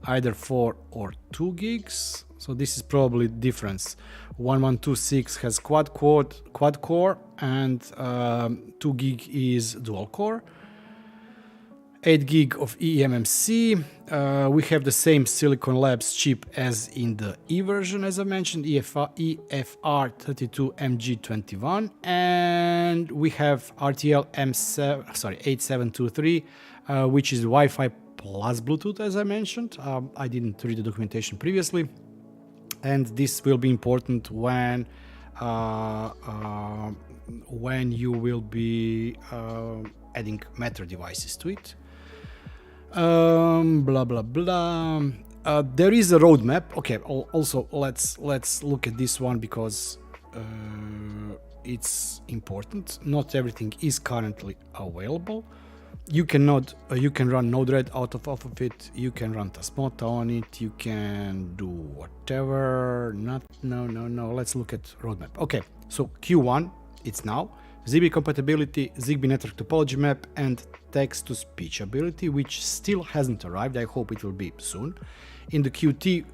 either 4 or 2 gigs. So this is probably the difference. 1126 has quad core, and 2 gig is dual core. 8 gig of eMMC. We have the same Silicon Labs chip as in the E version, as I mentioned, EFR32MG21, and we have RTL 8723, which is Wi-Fi plus Bluetooth, as I mentioned. I didn't read the documentation previously, and this will be important when you will be adding Matter devices to it. Blah blah blah. There is a roadmap. Okay. Also, let's look at this one because it's important. Not everything is currently available. You can run Node-RED out of it. You can run Tasmota on it. You can do whatever. No. Let's look at roadmap. Okay. So Q1, it's now. ZigBee compatibility, ZigBee network topology map, and text-to-speech ability, which still hasn't arrived. I hope it will be soon. In the Q2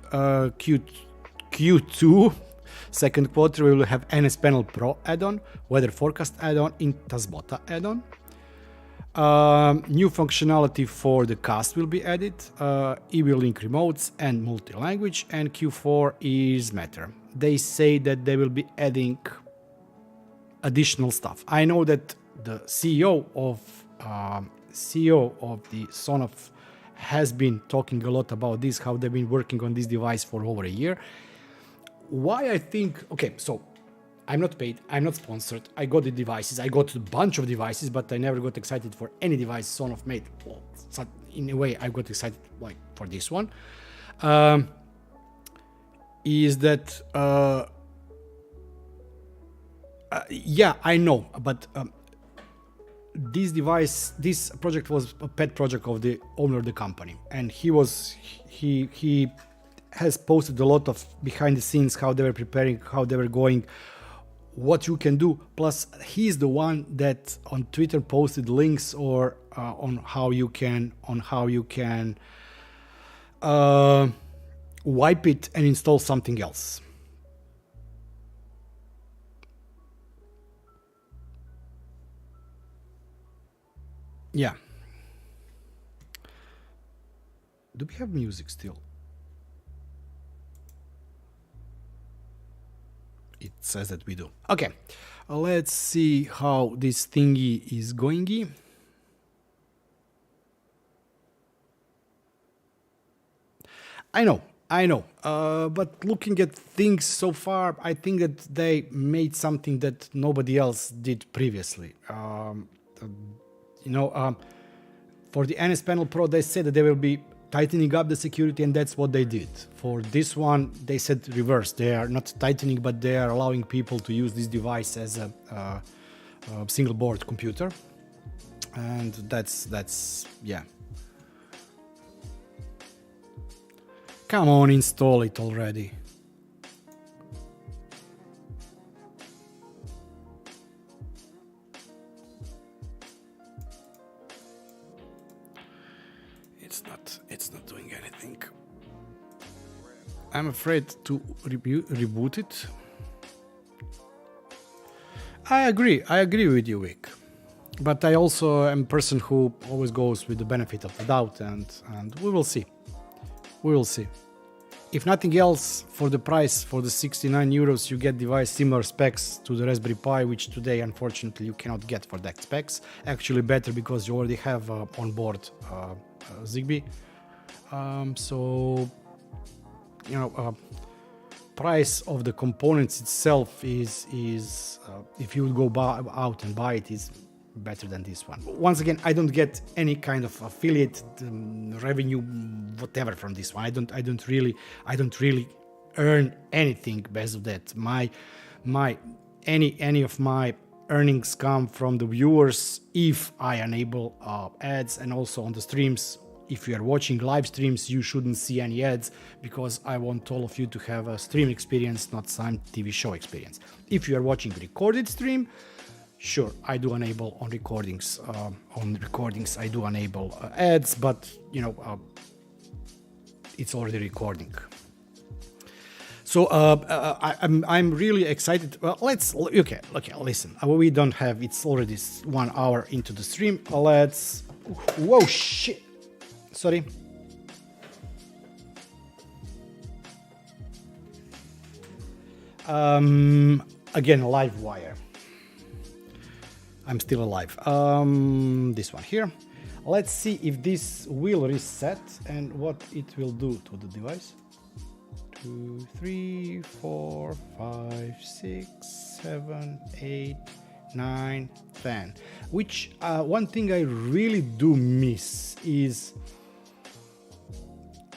second quarter, we will have NS Panel Pro add-on, weather forecast add-on, in Tasmota add-on. New functionality for the cast will be added, eWeLink remotes and multi-language, and Q4 is Matter. They say that they will be adding additional stuff. I know that the CEO of the Sonoff has been talking a lot about this, how they've been working on this device for over a year. Why I think, okay, so I'm not paid, I'm not sponsored, I got the devices, I got a bunch of devices, but I never got excited for any device Sonoff made. Well, in a way, I got excited like for this one. Is that yeah, I know, but this project was a pet project of the owner of the company, and he has posted a lot of behind the scenes, how they were preparing, how they were going, what you can do. Plus, he's the one that on Twitter posted links or on how you can wipe it and install something else. Yeah. Do we have music still? It says that we do. Okay. Let's see how this thingy is going. I know. But looking at things so far, I think that they made something that nobody else did previously. For the NS Panel Pro, they said that they will be tightening up the security, and that's what they did. For this one, they said reverse. They are not tightening, but they are allowing people to use this device as a single board computer, and that's yeah. Come on, install it already. It's not doing anything. I'm afraid to reboot it. I agree with you, Vic. But I also am a person who always goes with the benefit of the doubt, and we will see. We will see. If nothing else, for the price, for the 69 euros, you get device similar specs to the Raspberry Pi, which today, unfortunately, you cannot get for that specs. Actually better because you already have on board Zigbee. So, you know, price of the components itself is if you would go out and buy it, is better than this one. Once again, I don't get any kind of affiliate revenue, whatever, from this one. I don't really earn anything based on that. Any of my earnings come from the viewers if I enable ads, and also on the streams. If you are watching live streams, you shouldn't see any ads because I want all of you to have a stream experience, not some TV show experience. If you are watching recorded stream, sure, I do enable on recordings. I do enable ads, but you know, it's already recording. So I'm really excited. Well, okay. Listen, we don't have. It's already 1 hour into the stream. Let's. Whoa, shit. Sorry. Again, live wire. I'm still alive. This one here. Let's see if this will reset and what it will do to the device. 2, 3, 4, 5, 6, 7, 8, 9, 10. Which one thing I really do miss is,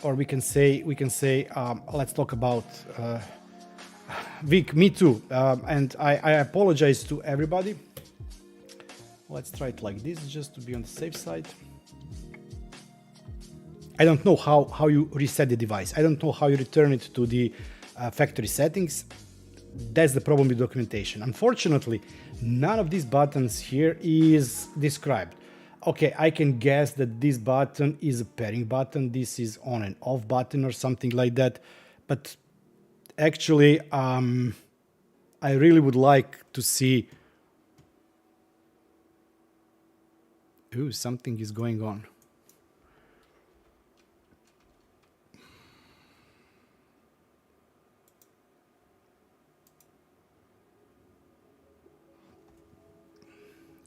or we can say, let's talk about Vic. Me too, and I apologize to everybody. Let's try it like this, just to be on the safe side. I don't know how you reset the device. I don't know how you return it to the factory settings. That's the problem with documentation. Unfortunately, none of these buttons here is described. Okay, I can guess that this button is a pairing button. This is on and off button or something like that. But actually, I really would like to see. Ooh, something is going on.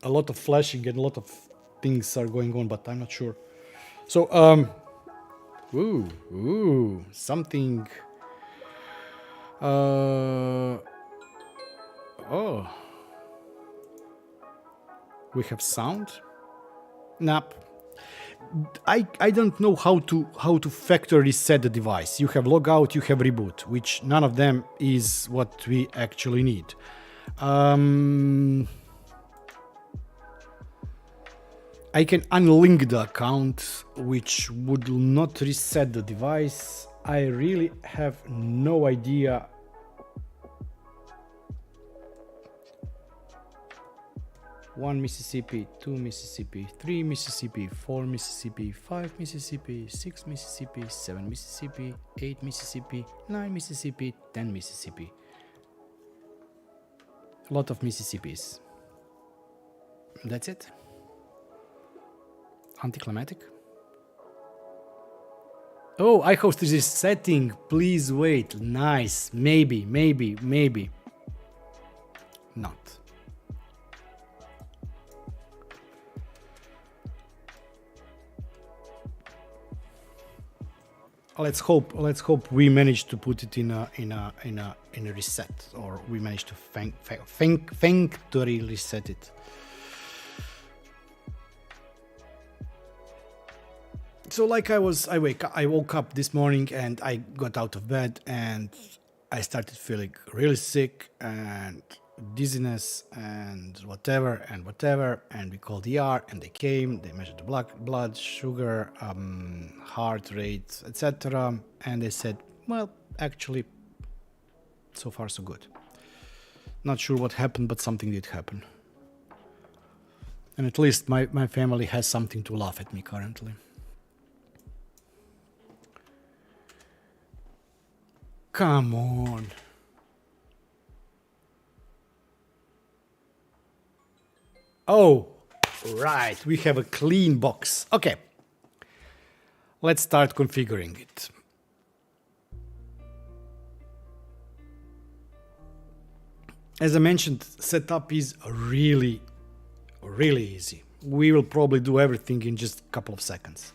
A lot of flashing and a lot of things are going on, but I'm not sure. So, something. Oh, we have sound. Nah, I don't know how to factory reset the device. You have logout, you have reboot, which none of them is what we actually need. I can unlink the account, which would not reset the device. I really have no idea. One Mississippi, 2 Mississippi, 3 Mississippi, 4 Mississippi, 5 Mississippi, 6 Mississippi, 7 Mississippi, 8 Mississippi, 9 Mississippi, 10 Mississippi. A lot of Mississippis. That's it. Anticlimactic. Oh, iHost is setting. Please wait. Nice. Maybe. Not. Let's hope we manage to put it in a reset, or we manage to factory reset it. So like I woke up this morning and I got out of bed and I started feeling really sick and dizziness and whatever, and we called ER and they came, they measured the blood sugar, heart rate, etc., and they said, well, actually, so far so good. Not sure what happened, but something did happen. And at least my family has something to laugh at me currently. Come on. Oh, right, we have a clean box. Okay, let's start configuring it. As I mentioned, setup is really easy. We will probably do everything in just a couple of seconds.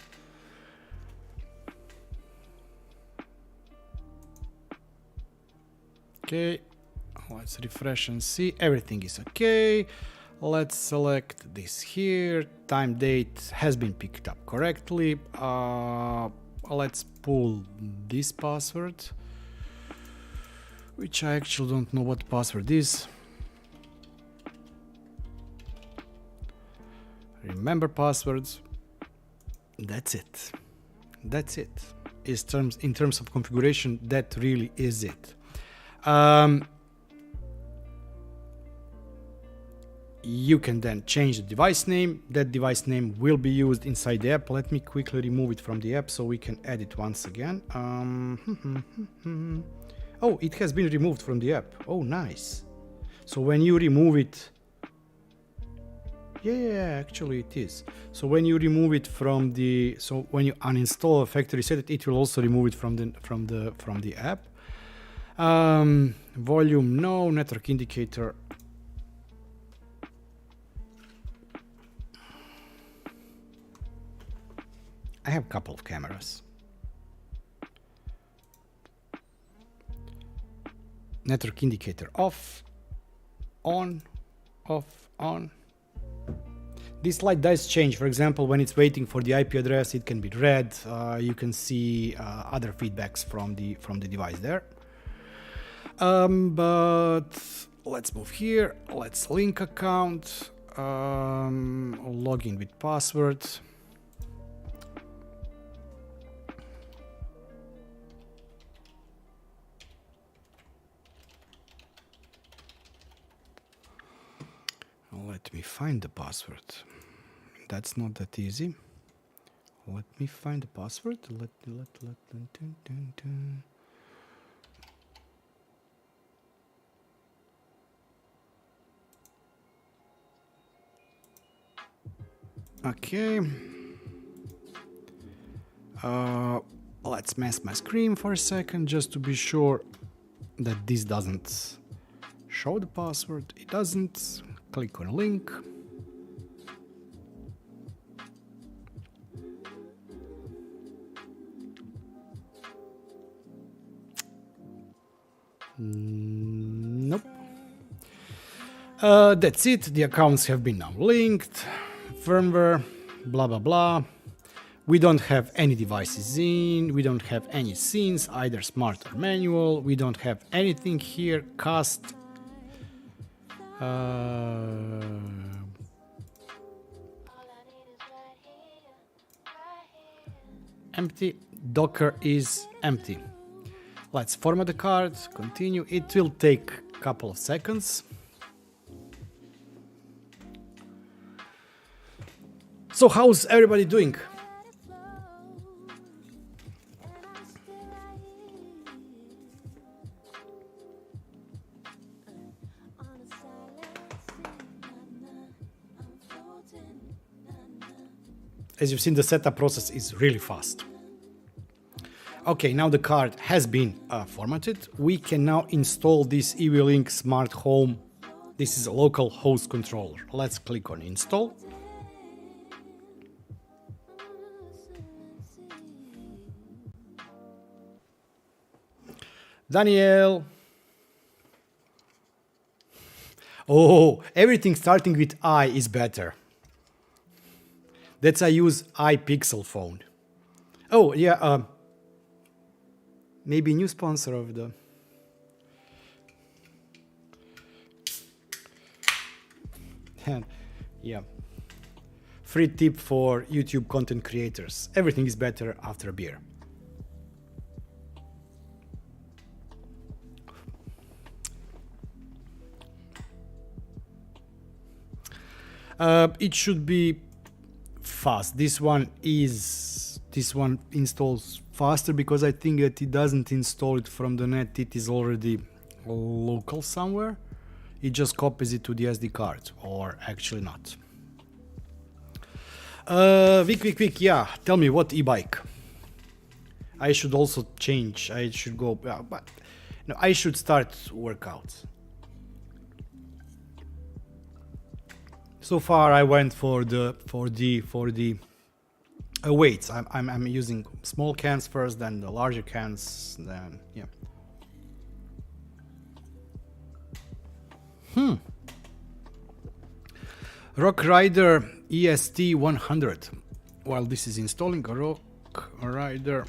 Okay, let's refresh and see. Everything is okay. Let's select this here. Time date has been picked up correctly. Let's pull this password, which I actually don't know what password is. Remember passwords. That's it. That's it. In terms of configuration, that really is it. You can then change the device name. That device name will be used inside the app. Let me quickly remove it from the app so we can add it once again. Oh, it has been removed from the app. Oh, nice. So when you remove it, yeah, actually it is. So when you remove it from the, so when you uninstall a factory reset it will also remove it from the app. Volume, no. Network indicator. I have a couple of cameras. Network indicator off, on, off, on. This light does change. For example, when it's waiting for the IP address, it can be red. You can see other feedbacks from the device there. But let's move here. Let's link account. Log in with password. Let me find the password. That's not that easy. Let me find the password. Okay. Let's mask my screen for a second just to be sure that this doesn't show the password. It doesn't. Click on link. Nope. That's it. The accounts have been now linked. Firmware, blah blah blah. We don't have any devices in. We don't have any scenes, either smart or manual. We don't have anything here. Cast. Empty. Docker is empty. Let's format the card, continue. It will take a couple of seconds. So how's everybody doing? As you've seen, the setup process is really fast. Okay, now the card has been formatted. We can now install this eWeLink Smart Home. This is a local host controller. Let's click on install. Daniel. Oh, everything starting with I is better. That's I use iPixel phone. Oh, yeah, maybe new sponsor of the... Yeah. Free tip for YouTube content creators. Everything is better after a beer. It should be fast. This one installs faster because I think that it doesn't install it from the net. It is already local somewhere. it just copies it to the SD card, or actually not. Vic, yeah, tell me what e-bike. I should also change. I should go, but no, I should start workouts. So far, I went for the weights. I'm using small cans first, then the larger cans, then yeah. Rock Rider EST 100. While this is installing, Rock Rider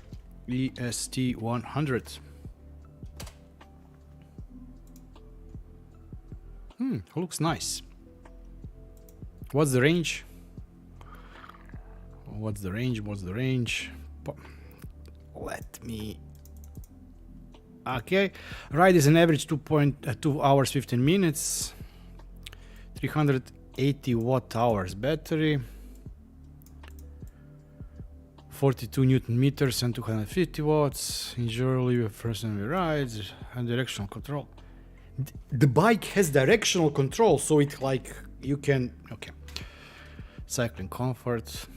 EST 100. Looks nice. What's the range? What's the range? Let me... Okay. Ride is an average 2 hours 15 minutes. 380 watt hours battery. 42 Newton meters and 250 watts. Enjoy first and rides and directional control. The bike has directional control, so it like you can... Okay. Cycling comfort.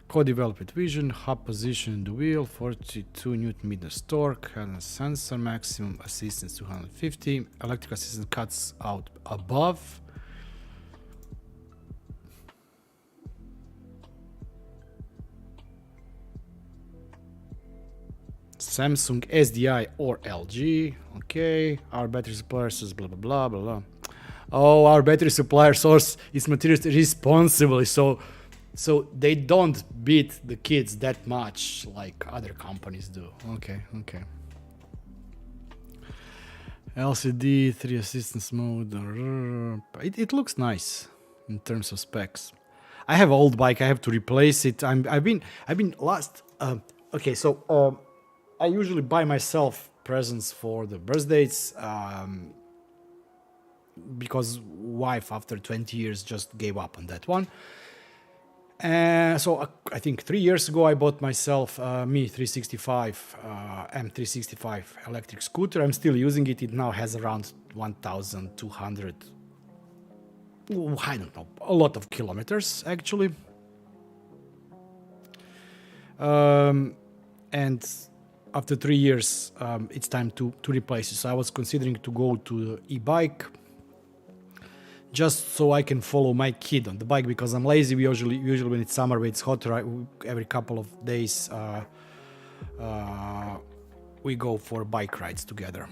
Co-developed vision, hub position in the wheel, 42 Newton meters torque, and sensor, maximum assistance 250, electric assistance cuts out above. Samsung SDI or LG, okay, our battery supplier says blah blah blah blah blah. Oh, our battery supplier source its materials responsibly, so they don't beat the kids that much like other companies do. Okay. LCD 3 assistance mode. It looks nice in terms of specs. I have an old bike. I have to replace it. I've been last. Okay, so I usually buy myself presents for the birthdays because wife after 20 years just gave up on that one. So I think 3 years ago I bought myself Mi 365 M365 electric scooter. I'm still using it. It now has around 1,200, I don't know, a lot of kilometers actually. And after 3 years, it's time to replace it. So I was considering to go to the e-bike, just so I can follow my kid on the bike, because I'm lazy. We usually when it's summer, when it's hotter, every couple of days we go for bike rides together.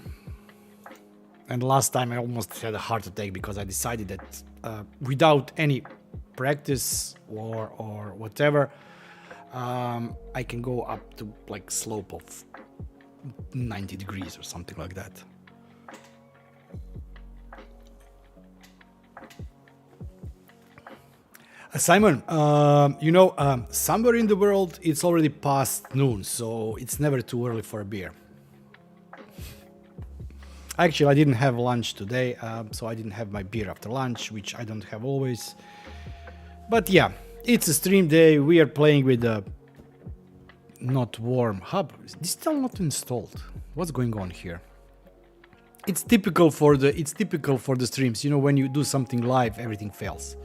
And last time I almost had a heart attack because I decided that without any practice or whatever, I can go up to like slope of 90 degrees or something like that. Simon, somewhere in the world it's already past noon, so it's never too early for a beer. Actually, I didn't have lunch today, so I didn't have my beer after lunch, which I don't have always. But yeah, it's a stream day. We are playing with a not warm hub. It's still not installed. What's going on here? It's typical for the streams. You know, when you do something live, everything fails.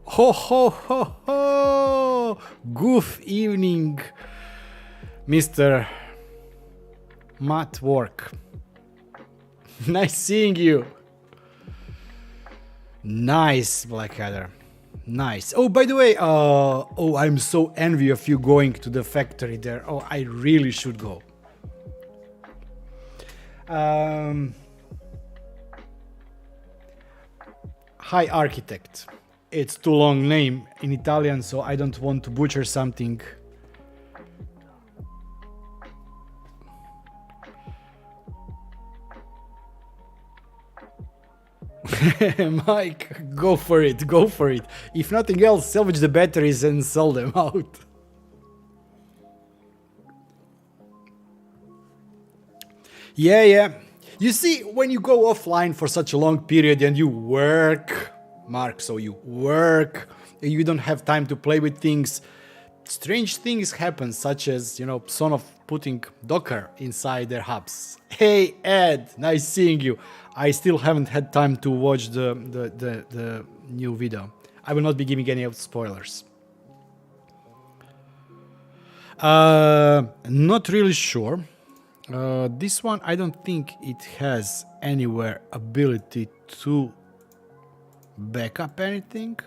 Ho ho ho ho! Goof evening, Mr. Matt Work. Nice seeing you. Nice, Blackadder. Nice. Oh, by the way, I'm so envious of you going to the factory there. Oh, I really should go. Hi, architect. It's too long name in Italian, so I don't want to butcher something. Mike, go for it. If nothing else, salvage the batteries and sell them out. Yeah. You see, when you go offline for such a long period and you work, Mark, so you work, you don't have time to play with things, strange things happen, such as, you know, Sonoff putting Docker inside their hubs. Hey Ed, nice seeing you. I still haven't had time to watch the new video. I will not be giving any of spoilers. Not really sure. This one, I don't think it has anywhere ability to back up anything.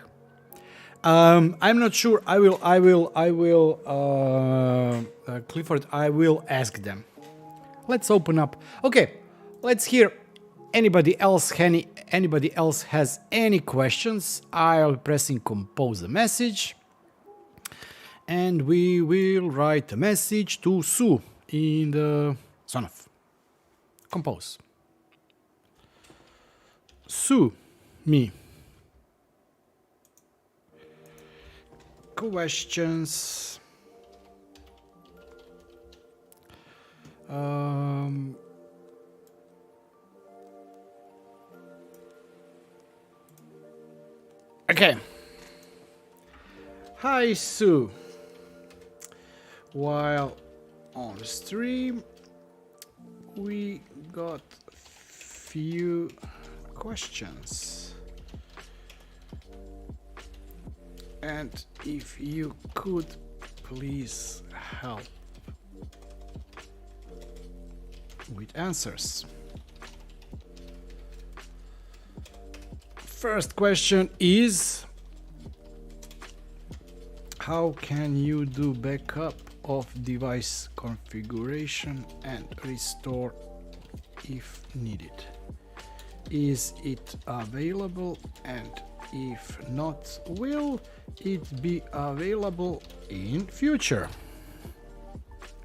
I'm not sure. Clifford, I will ask them. Let's open up. Okay, let's hear. Anybody else has any questions? I'll pressing compose a message, and we will write a message to Sue in the Sonoff. Compose. Sue, me. Questions. Okay. Hi, Sue. While on stream, we got few questions. And if you could please help with answers. First question is, how can you do backup of device configuration and restore if needed? Is it available, and if not, will it be available in future?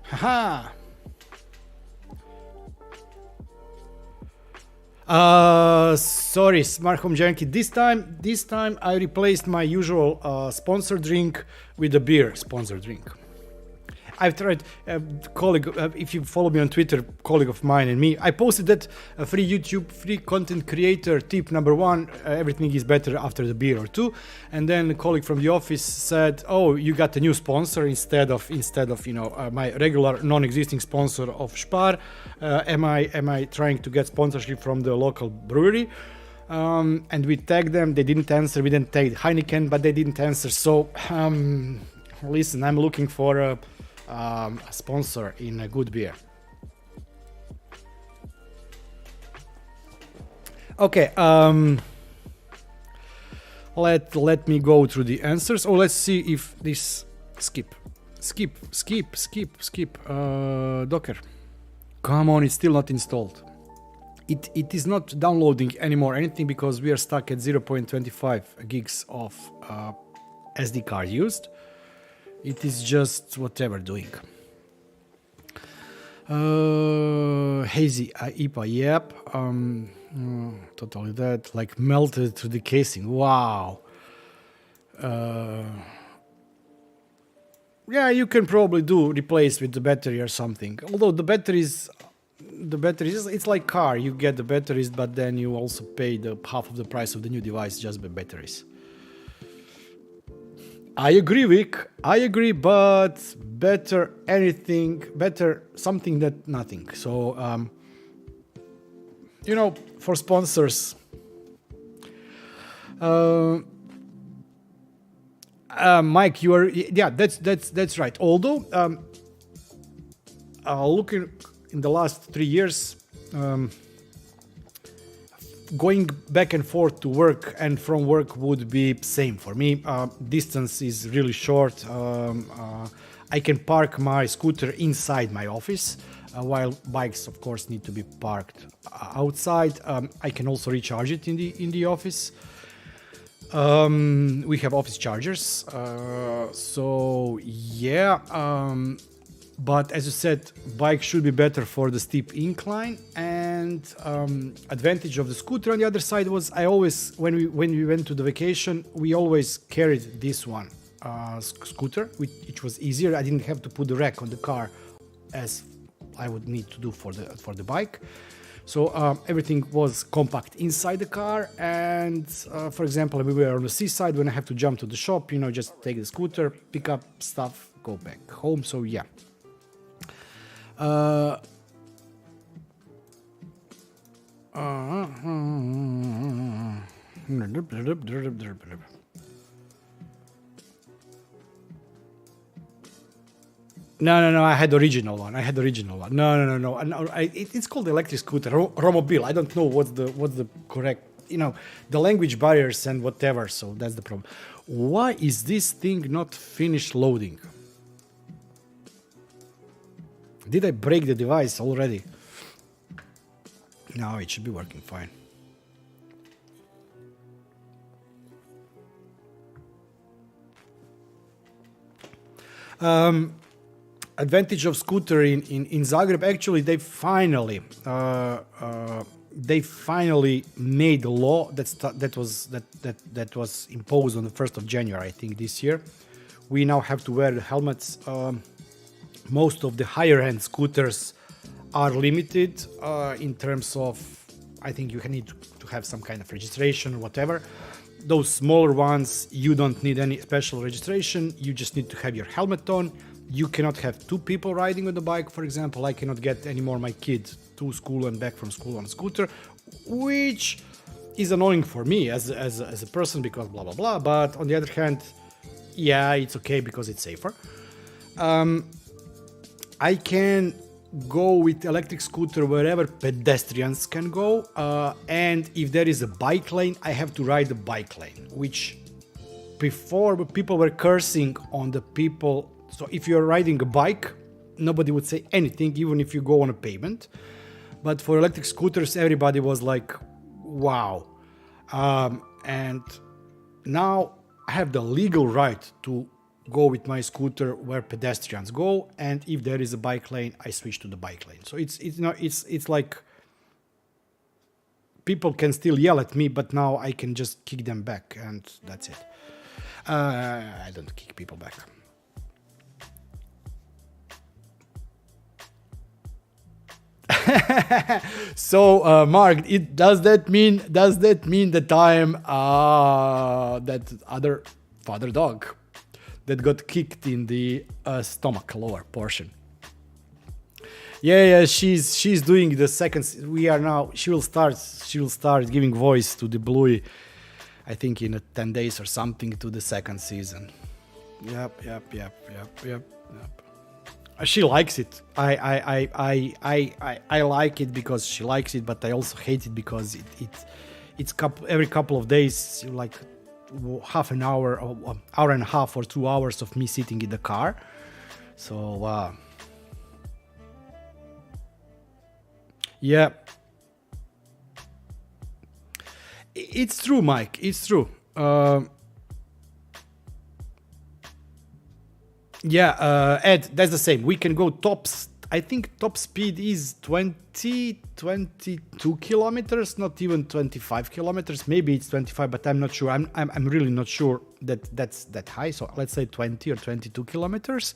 Haha. Sorry, Smart Home Junkie. This time I replaced my usual sponsor drink with a beer sponsor drink. I've tried, colleague, if you follow me on Twitter, colleague of mine and me, I posted that free YouTube, free content creator tip number 1, everything is better after the beer or 2. And then a colleague from the office said, oh, you got a new sponsor instead of you know, my regular non-existing sponsor of Spar. Am I trying to get sponsorship from the local brewery? And we tagged them, they didn't answer. We didn't tag Heineken, but they didn't answer. So listen, I'm looking for a sponsor in a good beer. Okay, let me go through the answers. Oh, let's see if this skip Docker. Come on, it's still not installed. It is not downloading anymore anything because we are stuck at 0.25 gigs of SD card used. It is just whatever doing. Hazy IPA, yep. Totally that, like melted through the casing. Wow. Yeah, you can probably replace with the battery or something. Although the batteries, it's like car. You get the batteries, but then you also pay the half of the price of the new device just by batteries. I agree, Vic. I agree, but better something than nothing. So, you know, for sponsors, Mike, you are, yeah, that's right. Although, looking in the last 3 years, going back and forth to work and from work would be same for me. Distance is really short. I can park my scooter inside my office, while bikes, of course, need to be parked outside. I can also recharge it in the office. We have office chargers, so yeah. But as you said, bike should be better for the steep incline, and advantage of the scooter on the other side was I always, when we went to the vacation, we always carried this one scooter, which was easier. I didn't have to put the rack on the car as I would need to do for the bike. So everything was compact inside the car. And for example, we were on the seaside. When I have to jump to the shop, you know, just take the scooter, pick up stuff, go back home. So yeah. No, I had the original one. No. It's called electric scooter, Romobile. I don't know what's the correct, you know, the language barriers and whatever. So that's the problem. Why is this thing not finished loading? Did I break the device already? No, it should be working fine. Advantage of scooter in Zagreb, actually they finally made a law that was imposed on the 1st of January, I think, this year. We now have to wear the helmets. Most of the higher end scooters are limited in terms of, I think you need to have some kind of registration or whatever. Those smaller ones, you don't need any special registration. You just need to have your helmet on. You cannot have two people riding on the bike. For example, I cannot get anymore my kid to school and back from school on a scooter, which is annoying for me as a person because blah, blah, blah. But on the other hand, yeah, it's okay because it's safer. I can go with electric scooter wherever pedestrians can go. And if there is a bike lane, I have to ride the bike lane, which before people were cursing on the people. So if you're riding a bike, nobody would say anything, even if you go on a pavement. But for electric scooters, everybody was like, wow. And now I have the legal right to go with my scooter where pedestrians go. And if there is a bike lane, I switch to the bike lane. So it's like people can still yell at me, but now I can just kick them back and that's it. I don't kick people back. So Mark, does that mean that I'm that other father dog that got kicked in the stomach lower portion? Yeah, she's doing the second. We are now. She will start giving voice to the Bluey, I think in 10 days or something, to the second season. Yep. She likes it. I like it because she likes it, but I also hate it because it's every couple of days, like half an hour, or hour and a half, or 2 hours of me sitting in the car. So yeah, it's true, Mike. It's true. Yeah, Ed, that's the same. We can go tops. I think top speed is 22 kilometers, not even 25 kilometers. Maybe it's 25, but I'm not sure. I'm really not sure that's that high. So let's say 20 or 22 kilometers.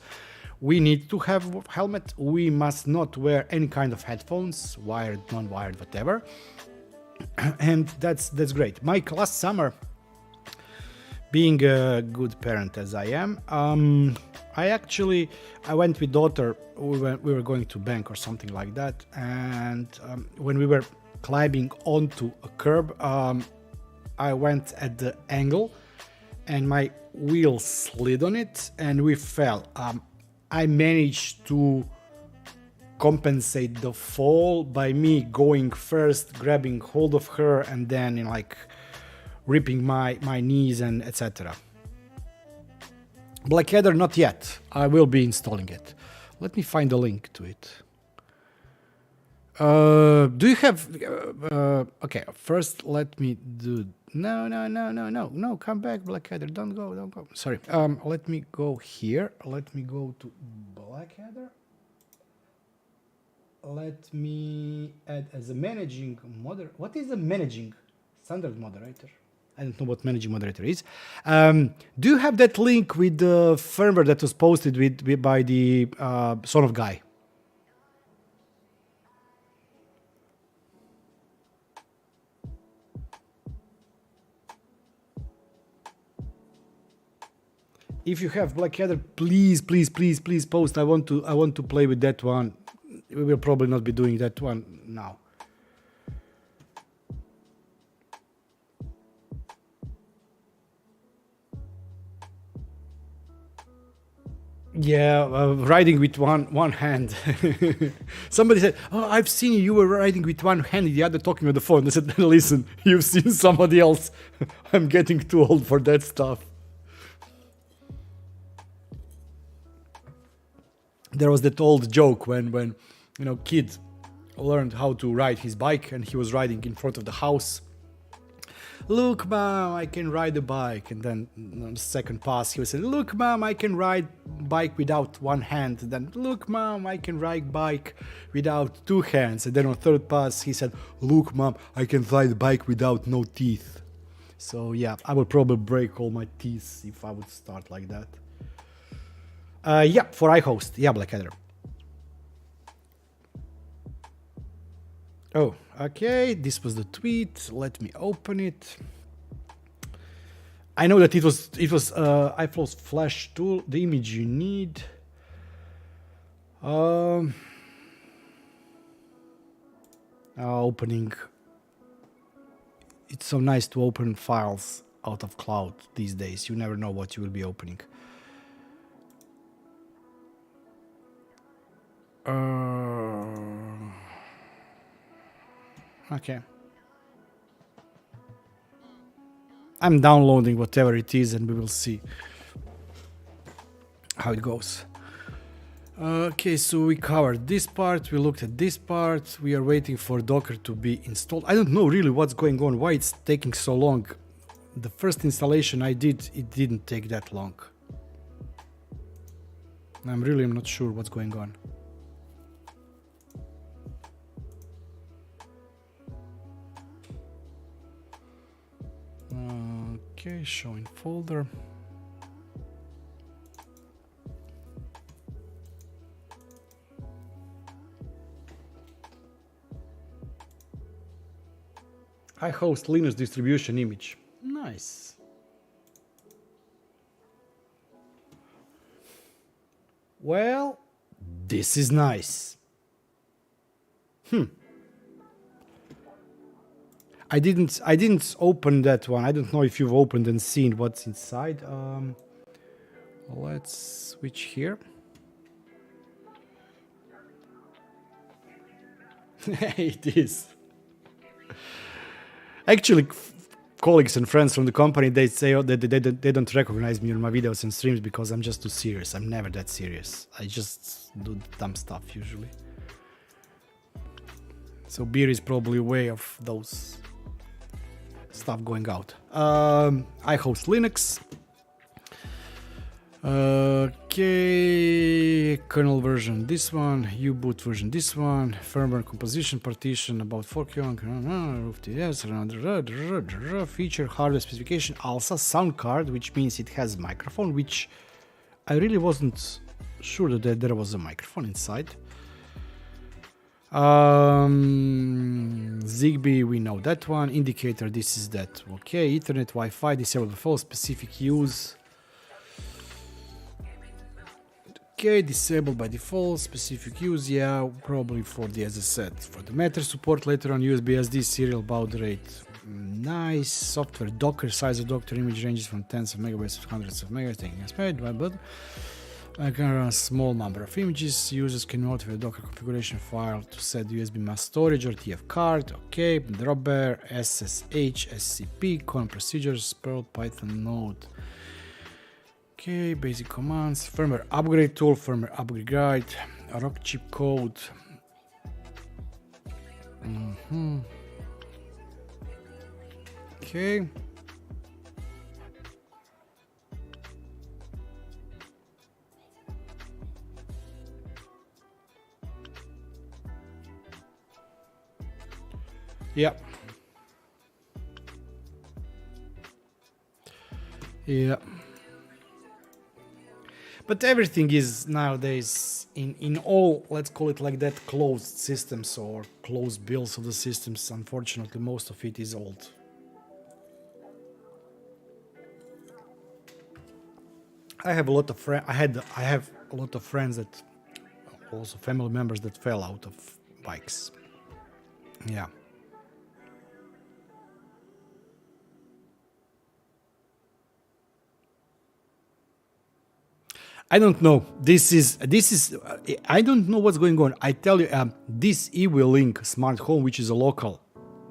We need to have a helmet. We must not wear any kind of headphones, wired, non-wired, whatever. And that's great. Mike, last summer, being a good parent as I am, I went with daughter. We were going to bank or something like that, and when we were climbing onto a curb, I went at the angle, and my wheel slid on it, and we fell. I managed to compensate the fall by me going first, grabbing hold of her, and then ripping my knees and etc. Blackadder, not yet. I will be installing it. Let me find a link to it. Do you have... okay, first let me do... No, come back, Blackadder. Don't go. Sorry. Let me go here. Let me go to Blackadder. Let me add as a managing moderator. What is a managing standard moderator? I don't know what managing moderator is. Do you have that link with the firmware that was posted by the Sonoff guy? If you have Blackadder, please, please, please, please post. I want to play with that one. We will probably not be doing that one now. Yeah, riding with one hand. Somebody said, "Oh, I've seen you. You were riding with one hand, the other talking on the phone." I said, "Listen, you've seen somebody else. I'm getting too old for that stuff." There was that old joke when kid learned how to ride his bike and he was riding in front of the house. "Look, mom, I can ride a bike." And then on the second pass, he was saying, "Look, mom, I can ride bike without one hand." And then, "Look, mom, I can ride bike without two hands." And then on third pass, he said, "Look, mom, I can ride bike without no teeth." So yeah, I would probably break all my teeth if I would start like that. Yeah, for iHost, yeah, Blackadder. Oh, okay, this was the tweet. Let me open it. I know that it was iFlow's Flash tool, the image you need. Opening. It's so nice to open files out of cloud these days. You never know what you will be opening. Okay. I'm downloading whatever it is and we will see how it goes. Okay, so we covered this part, we looked at this part, we are waiting for Docker to be installed. I don't know really what's going on, why it's taking so long. The first installation I did, it didn't take that long. I'm not sure what's going on. Okay, showing folder. iHost Linux distribution image. Nice. Well, this is nice. I didn't open that one. I don't know if you've opened and seen what's inside. Let's switch here. It is. Actually, colleagues and friends from the company, they say that they don't recognize me on my videos and streams because I'm just too serious. I'm never that serious. I just do dumb stuff usually. So beer is probably way of those stuff going out. iHost Linux. Okay, kernel version this one, U-boot version this one, firmware composition partition about 4K, roof TS, feature hardware specification, ALSA sound card, which means it has microphone, which I really wasn't sure that there was a microphone inside. Zigbee, we know that one. Indicator, this is that. Okay, Ethernet, Wi-Fi, disabled default, specific use. Okay, disabled by default, specific use, yeah, probably for the, as I said, for the Matter support later on, USB SD, serial baud rate. Nice. Software, Docker, size of Docker image ranges from tens of megabytes to hundreds of megabytes, taking as paid, but I can run a small number of images. Users can modify the Docker configuration file to set USB mass storage or TF card. Okay, dropbear, SSH, SCP, common procedures, Perl, Python, Node. Okay, basic commands, firmware upgrade tool, firmware upgrade guide, rock chip code. Okay. Yeah. Yeah. But everything is nowadays in all, let's call it like that, closed systems or closed builds of the systems. Unfortunately, most of it is old. I have a lot of I have a lot of friends that also family members that fell out of bikes. Yeah. I don't know. This is. I don't know what's going on. I tell you, this eWeLink smart home, which is a local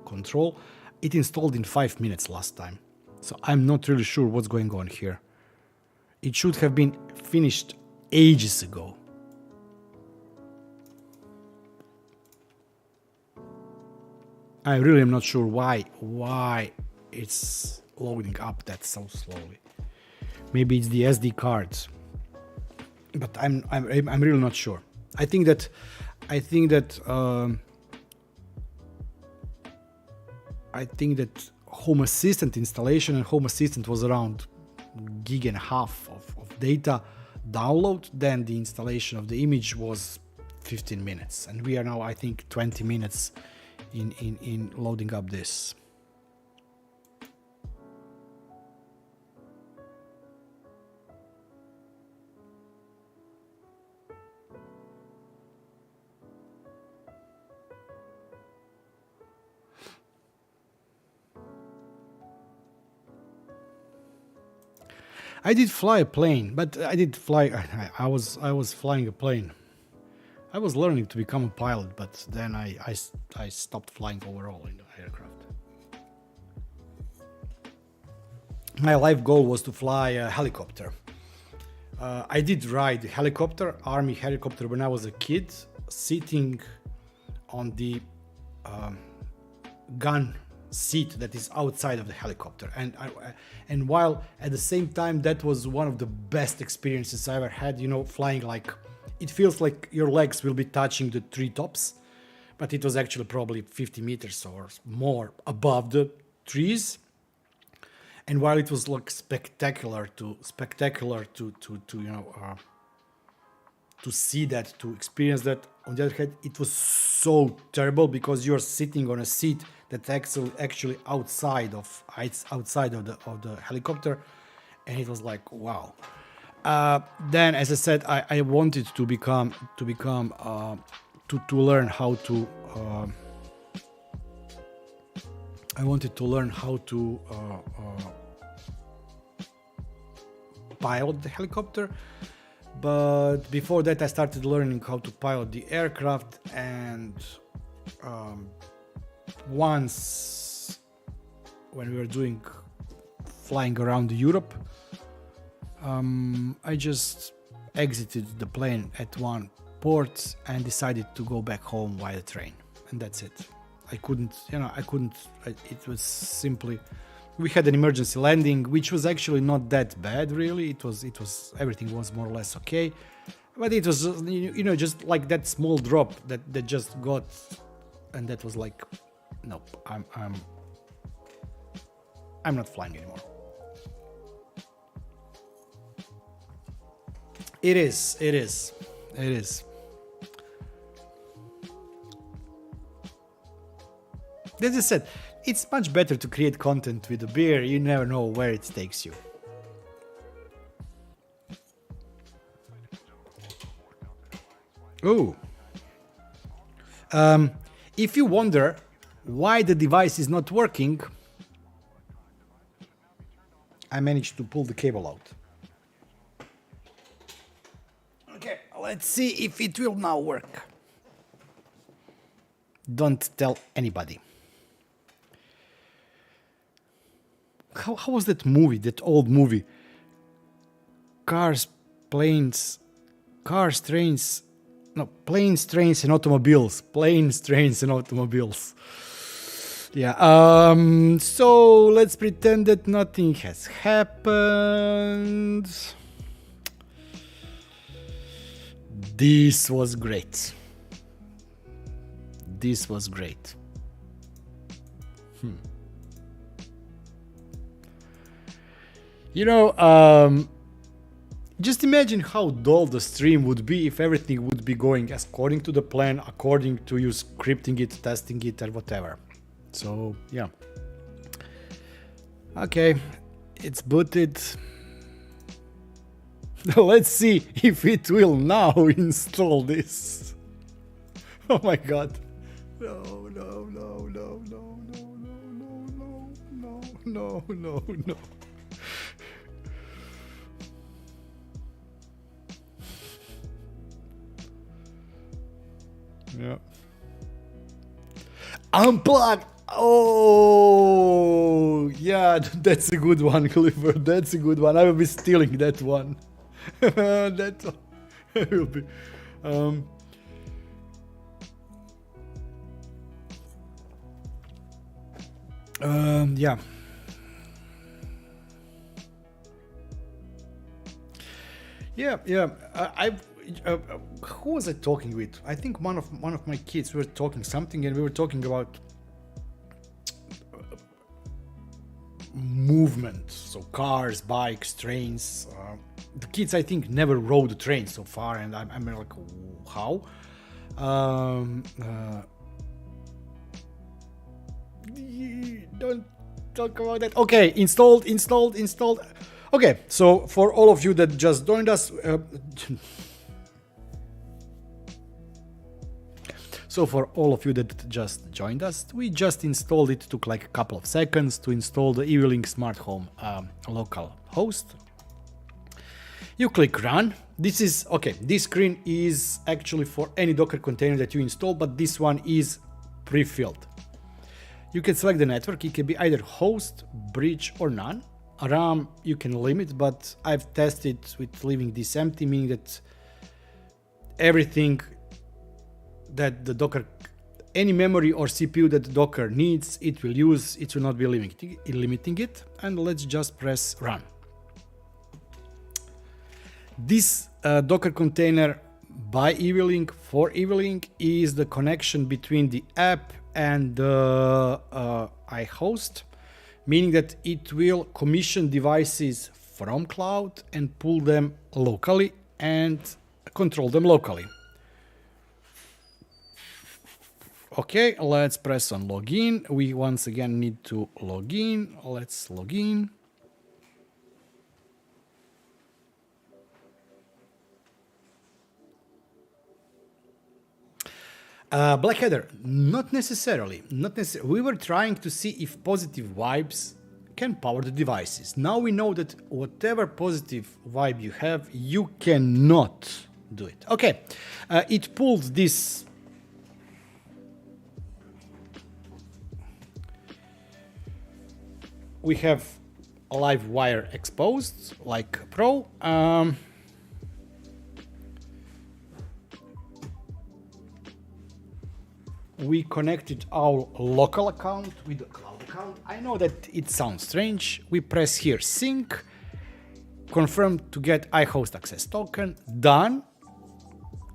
control, it installed in 5 minutes last time. So I'm not really sure what's going on here. It should have been finished ages ago. I really am not sure why it's loading up that so slowly. Maybe it's the SD cards, but I'm really not sure. I think that Home Assistant installation and Home Assistant was around gig and a half of data download. Then the installation of the image was 15 minutes, and we are now, I think, 20 minutes in loading up this. I did fly a plane, but I did fly. I was flying a plane. I was learning to become a pilot, but then I stopped flying overall in the aircraft. My life goal was to fly a helicopter. I did ride a helicopter, army helicopter, when I was a kid, sitting on the gun seat that is outside of the helicopter, and while at the same time that was one of the best experiences I ever had. You know, flying, like, it feels like your legs will be touching the treetops, but it was actually probably 50 meters or more above the trees. And while it was like spectacular to you know to see that, to experience that, on the other hand, it was so terrible because you're sitting on a seat that's actually outside of the helicopter, and it was like, wow. Then, as I said, I wanted to learn how to. I wanted to learn how to pilot the helicopter, but before that I started learning how to pilot the aircraft, and once when we were doing flying around Europe, I just exited the plane at one port and decided to go back home via train, and that's it. It was simply, we had an emergency landing, which was actually not that bad, really. It was everything was more or less okay, but it was, you know, just like that small drop that just got, and that was like, nope, I'm not flying anymore. It is. As I said, it's much better to create content with a beer. You never know where it takes you. Oh. If you wonder why the device is not working, I managed to pull the cable out. Okay, let's see if it will now work. Don't tell anybody. How was that movie, that old movie? Planes, trains, and automobiles. Planes, trains, and automobiles. Yeah, so let's pretend that nothing has happened. This was great. You know, just imagine how dull the stream would be if everything would be going according to the plan, according to you scripting it, testing it, or whatever. So, yeah. Okay, it's booted. Let's see if it will now install this. Oh my god. No, no, no, no, no, no, no, no, no, no, no, no. Yeah. Unplug. Oh, yeah, that's a good one, Clifford. That's a good one. I will be stealing that one. That one. I will be. Yeah. Yeah. Who was I talking with? I think one of my kids were talking something, and we were talking about movement. So cars, bikes, trains. The kids, I think, never rode a train so far, and I'm like, how? Don't talk about that. Okay, installed. Okay, so for all of you that just joined us, we just installed it. Took like a couple of seconds to install the eWeLink Smart Home local host. You click run. This is okay. This screen is actually for any Docker container that you install, but this one is pre-filled. You can select the network. It can be either host, bridge, or none. RAM you can limit, but I've tested with leaving this empty, meaning that everything that the Docker, any memory or CPU that the Docker needs, it will use. It will not be limiting it. And let's just press run. This Docker container by eWeLink for eWeLink is the connection between the app and the iHost, meaning that it will commission devices from cloud and pull them locally and control them locally. Okay, let's press on login. We once again need to log in. Let's log in. Blackheader, not necessarily. We were trying to see if positive vibes can power the devices. Now we know that whatever positive vibe you have, you cannot do it. Okay, it pulls this. We have a live wire exposed, like Pro. We connected our local account with the cloud account. I know that it sounds strange. We press here sync, confirm to get iHost access token, done.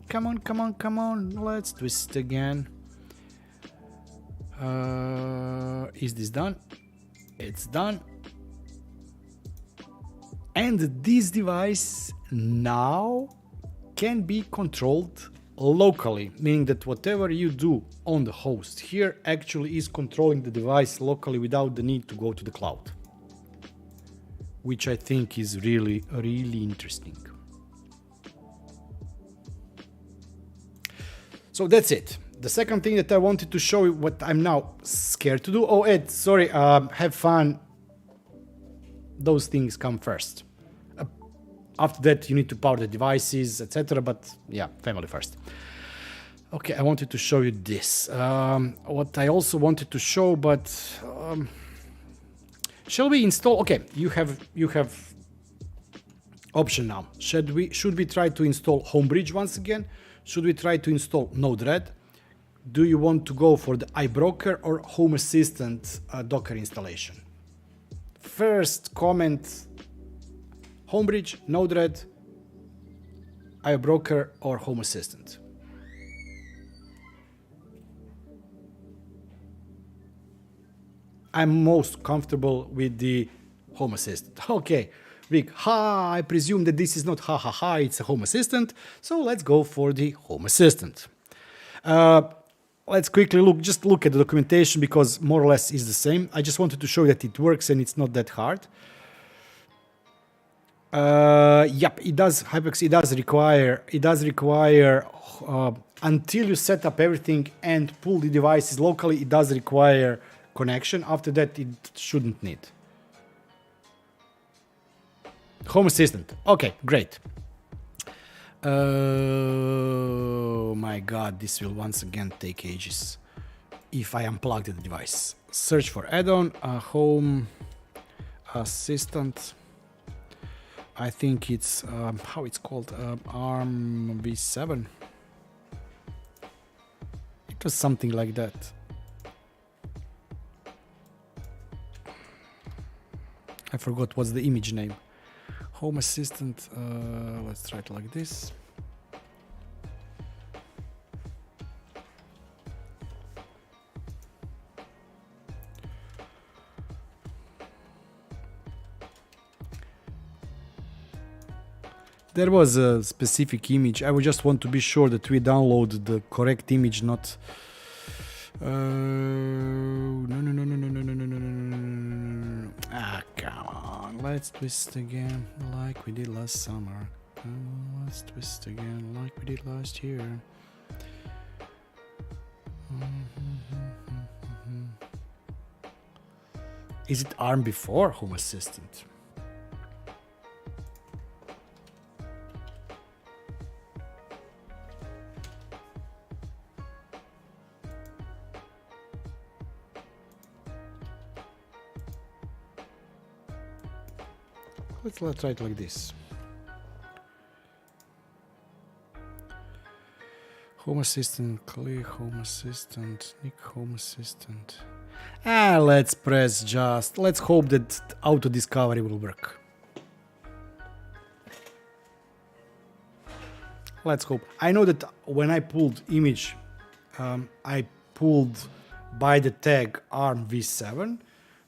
Come on, let's twist again. Is this done? It's done. And this device now can be controlled locally, meaning that whatever you do on the host here actually is controlling the device locally without the need to go to the cloud, which I think is really, really interesting. So that's it. The second thing that I wanted to show you, what I'm now scared to do. Oh, Ed, sorry, have fun. Those things come first. After that, you need to power the devices, etc. But yeah, family first. Okay, I wanted to show you this. What I also wanted to show, but shall we install? Okay, you have option now. Should we try to install Homebridge once again? Should we try to install Node-RED? Do you want to go for the iBroker or Home Assistant Docker installation? First comment. Homebridge, Node-RED, iBroker, or Home Assistant. I'm most comfortable with the Home Assistant. Okay, Rick, I presume that this is not it's a Home Assistant, so let's go for the Home Assistant. Let's quickly look at the documentation because more or less is the same. I just wanted to show that it works and it's not that hard. Yep, it does. Hypex. It does require. Until you set up everything and pull the devices locally, it does require connection. After that, it shouldn't need. Home Assistant. Okay, great. Oh my god, this will once again take ages. If I unplug the device. Search for add-on, Home Assistant. I think it's, how it's called, ARM v7. It was something like that. I forgot what's the image name. Home Assistant, let's try it like this. There was a specific image. I would just want to be sure that we download the correct image, not... no. Ah, come on. Let's twist again like we did last summer. Let's twist again like we did last year. Is it ARM before Home Assistant? Let's try it like this. Home Assistant, clear Home Assistant, Nick Home Assistant. Let's press just. Let's hope that auto discovery will work. Let's hope. I know that when I pulled image, I pulled by the tag ARM v7.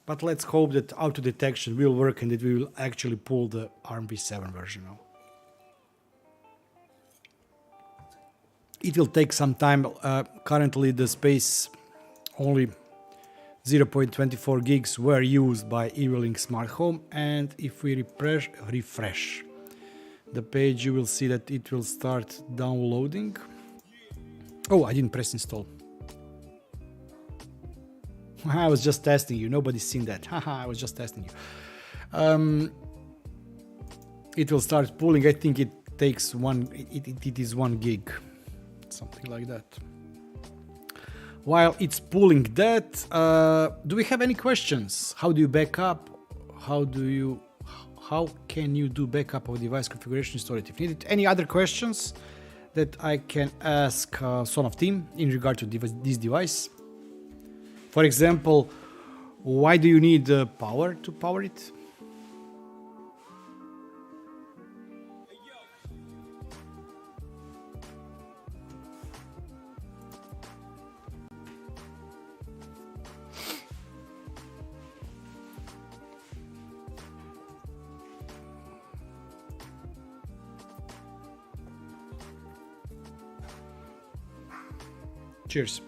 But let's hope that auto detection will work and that we will actually pull the ARM v7 version now. It will take some time. Currently the space, only 0.24 gigs were used by eWeLink Smart Home, and if we refresh the page, you will see that it will start downloading. Oh, I didn't press install. I was just testing you. Nobody's seen that. Haha, I was just testing you. It will start pulling. I think it takes it is 1 gig. Something like that. While it's pulling that, do we have any questions? How do you back up? How can you do backup of device configuration, store it if needed? Any other questions that I can ask Sonoff team in regard to this device? For example, why do you need power to power it? Cheers.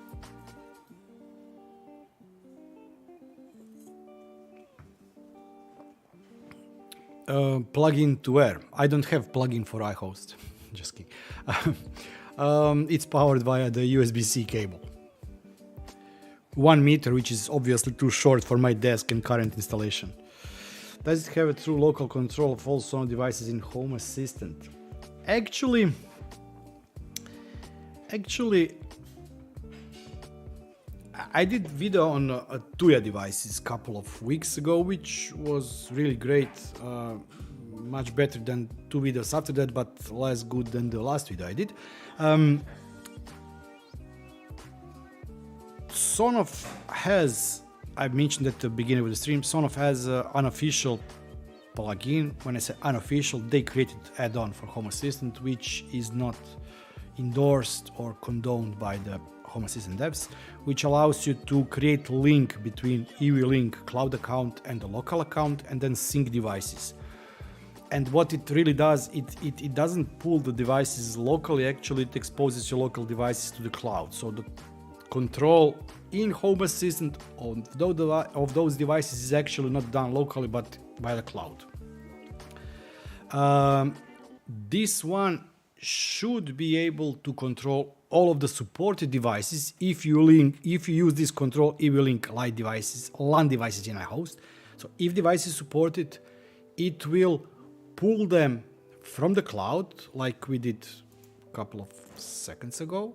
Plugin to where? I don't have plugin for iHost. Just kidding. It's powered via the USB-C cable. 1 meter, which is obviously too short for my desk and current installation. Does it have a true local control of all Sonoff devices in Home Assistant? Actually, I did video on ITEAD devices a couple of weeks ago, which was really great, much better than 2 videos after that, but less good than the last video I did. Sonoff has, I mentioned at the beginning of the stream, Sonoff has an unofficial plugin. When I say unofficial, they created add-on for Home Assistant, which is not endorsed or condoned by the Home Assistant devs, which allows you to create link between eWeLink cloud account and the local account and then sync devices. And what it really does, it doesn't pull the devices locally, actually it exposes your local devices to the cloud. So the control in Home Assistant of those devices is actually not done locally but by the cloud. This one should be able to control all of the supported devices if you use this control eWeLink LAN devices in iHost. So if device is supported, it will pull them from the cloud like we did a couple of seconds ago.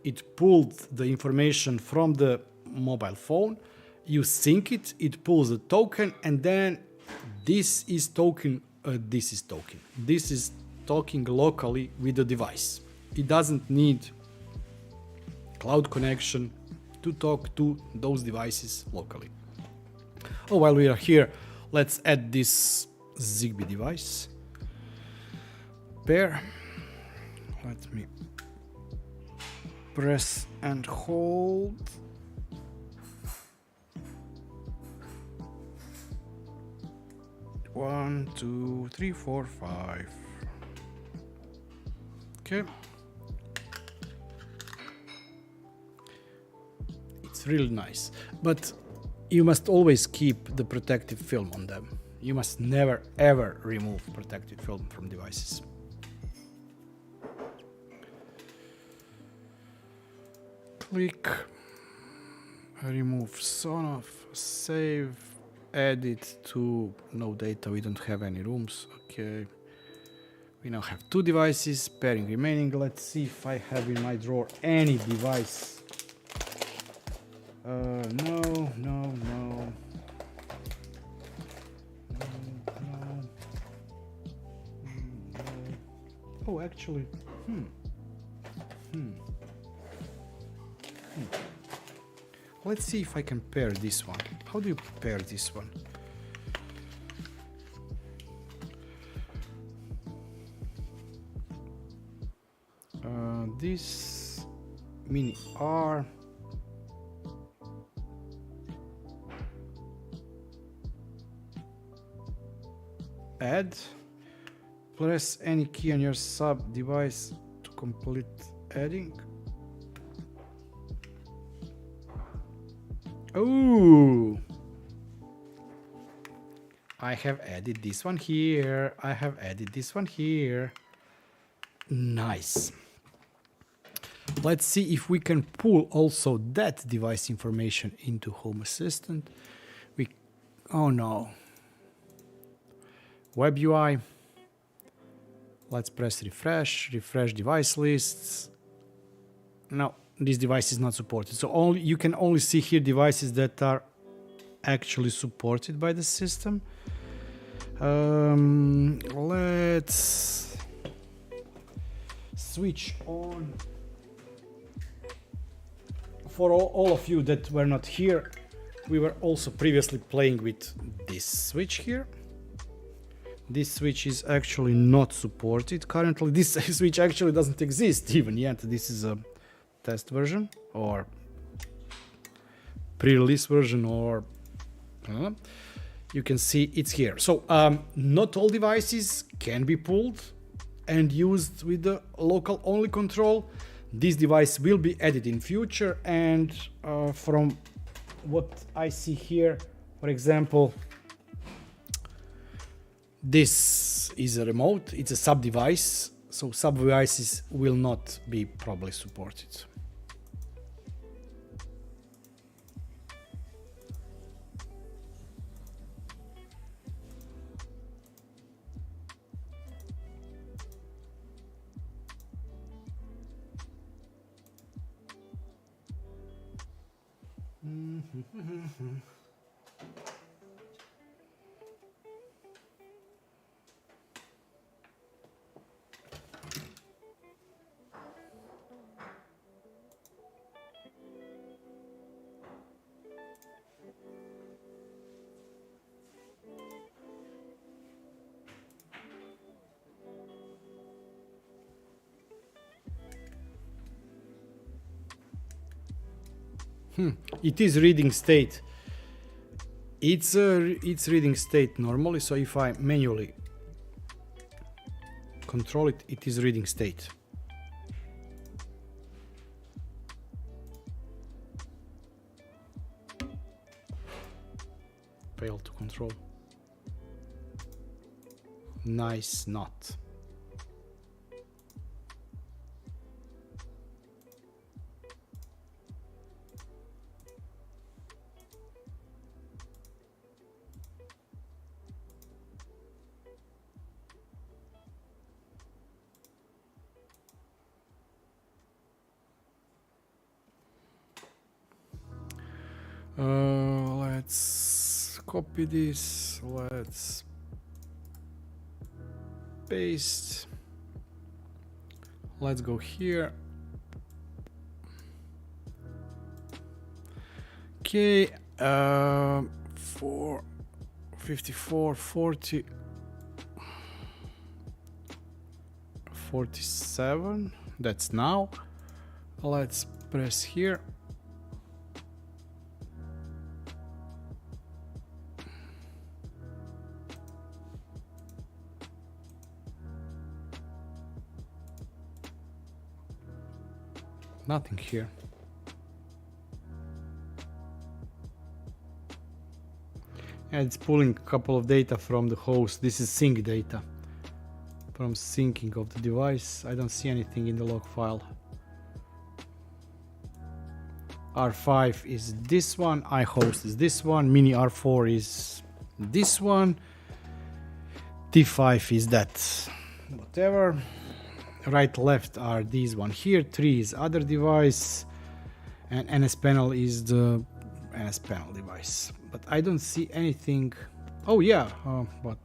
It pulled the information from the mobile phone, you sync it, it pulls a token, and then this is talking locally with the device. It doesn't need cloud connection to talk to those devices locally. Oh, while we are here, let's add this zigbee device pair. Let me press and hold. One, two, three, four, five. Okay. It's really nice, but you must always keep the protective film on them. You must never ever remove protective film from devices. Click, remove Sonoff, save, edit to no data, we don't have any rooms. Okay, we now have two devices, pairing remaining. Let's see if I have in my drawer any device. No. Oh, actually, Let's see if I can pair this one. How do you pair this one? This mini R. Add. Press any key on your sub device to complete adding. Oh, I have added this one here. I have added this one here. Nice. Let's see if we can pull also that device information into Home Assistant. Oh no. Web UI. Let's press refresh device lists. No, this device is not supported. So you can only see here devices that are actually supported by the system. Let's switch on. For all of you that were not here, we were also previously playing with this switch here. This switch is actually not supported currently. This switch actually doesn't exist even yet. This is a test version or pre-release version, or you can see it's here. So not all devices can be pulled and used with the local only control. This device will be added in future, and from what I see here, for example, this is a remote, it's a sub device, so sub devices will not be probably supported. It is reading state. It's reading state normally, so if I manually control it, it is reading state. Failed to control. nice knot. Let's copy this. Let's paste. Let's go here. Okay, 4, 54, 40, 47. That's now. Let's press here. Nothing here. And it's pulling a couple of data from the host. This is sync data from syncing of the device. I don't see anything in the log file. R5 is this one, iHost is this one, mini R4 is this one, T5 is that whatever. Right left are these one here, 3 is other device, and NS panel is the NS panel device. But I don't see anything. Oh yeah, but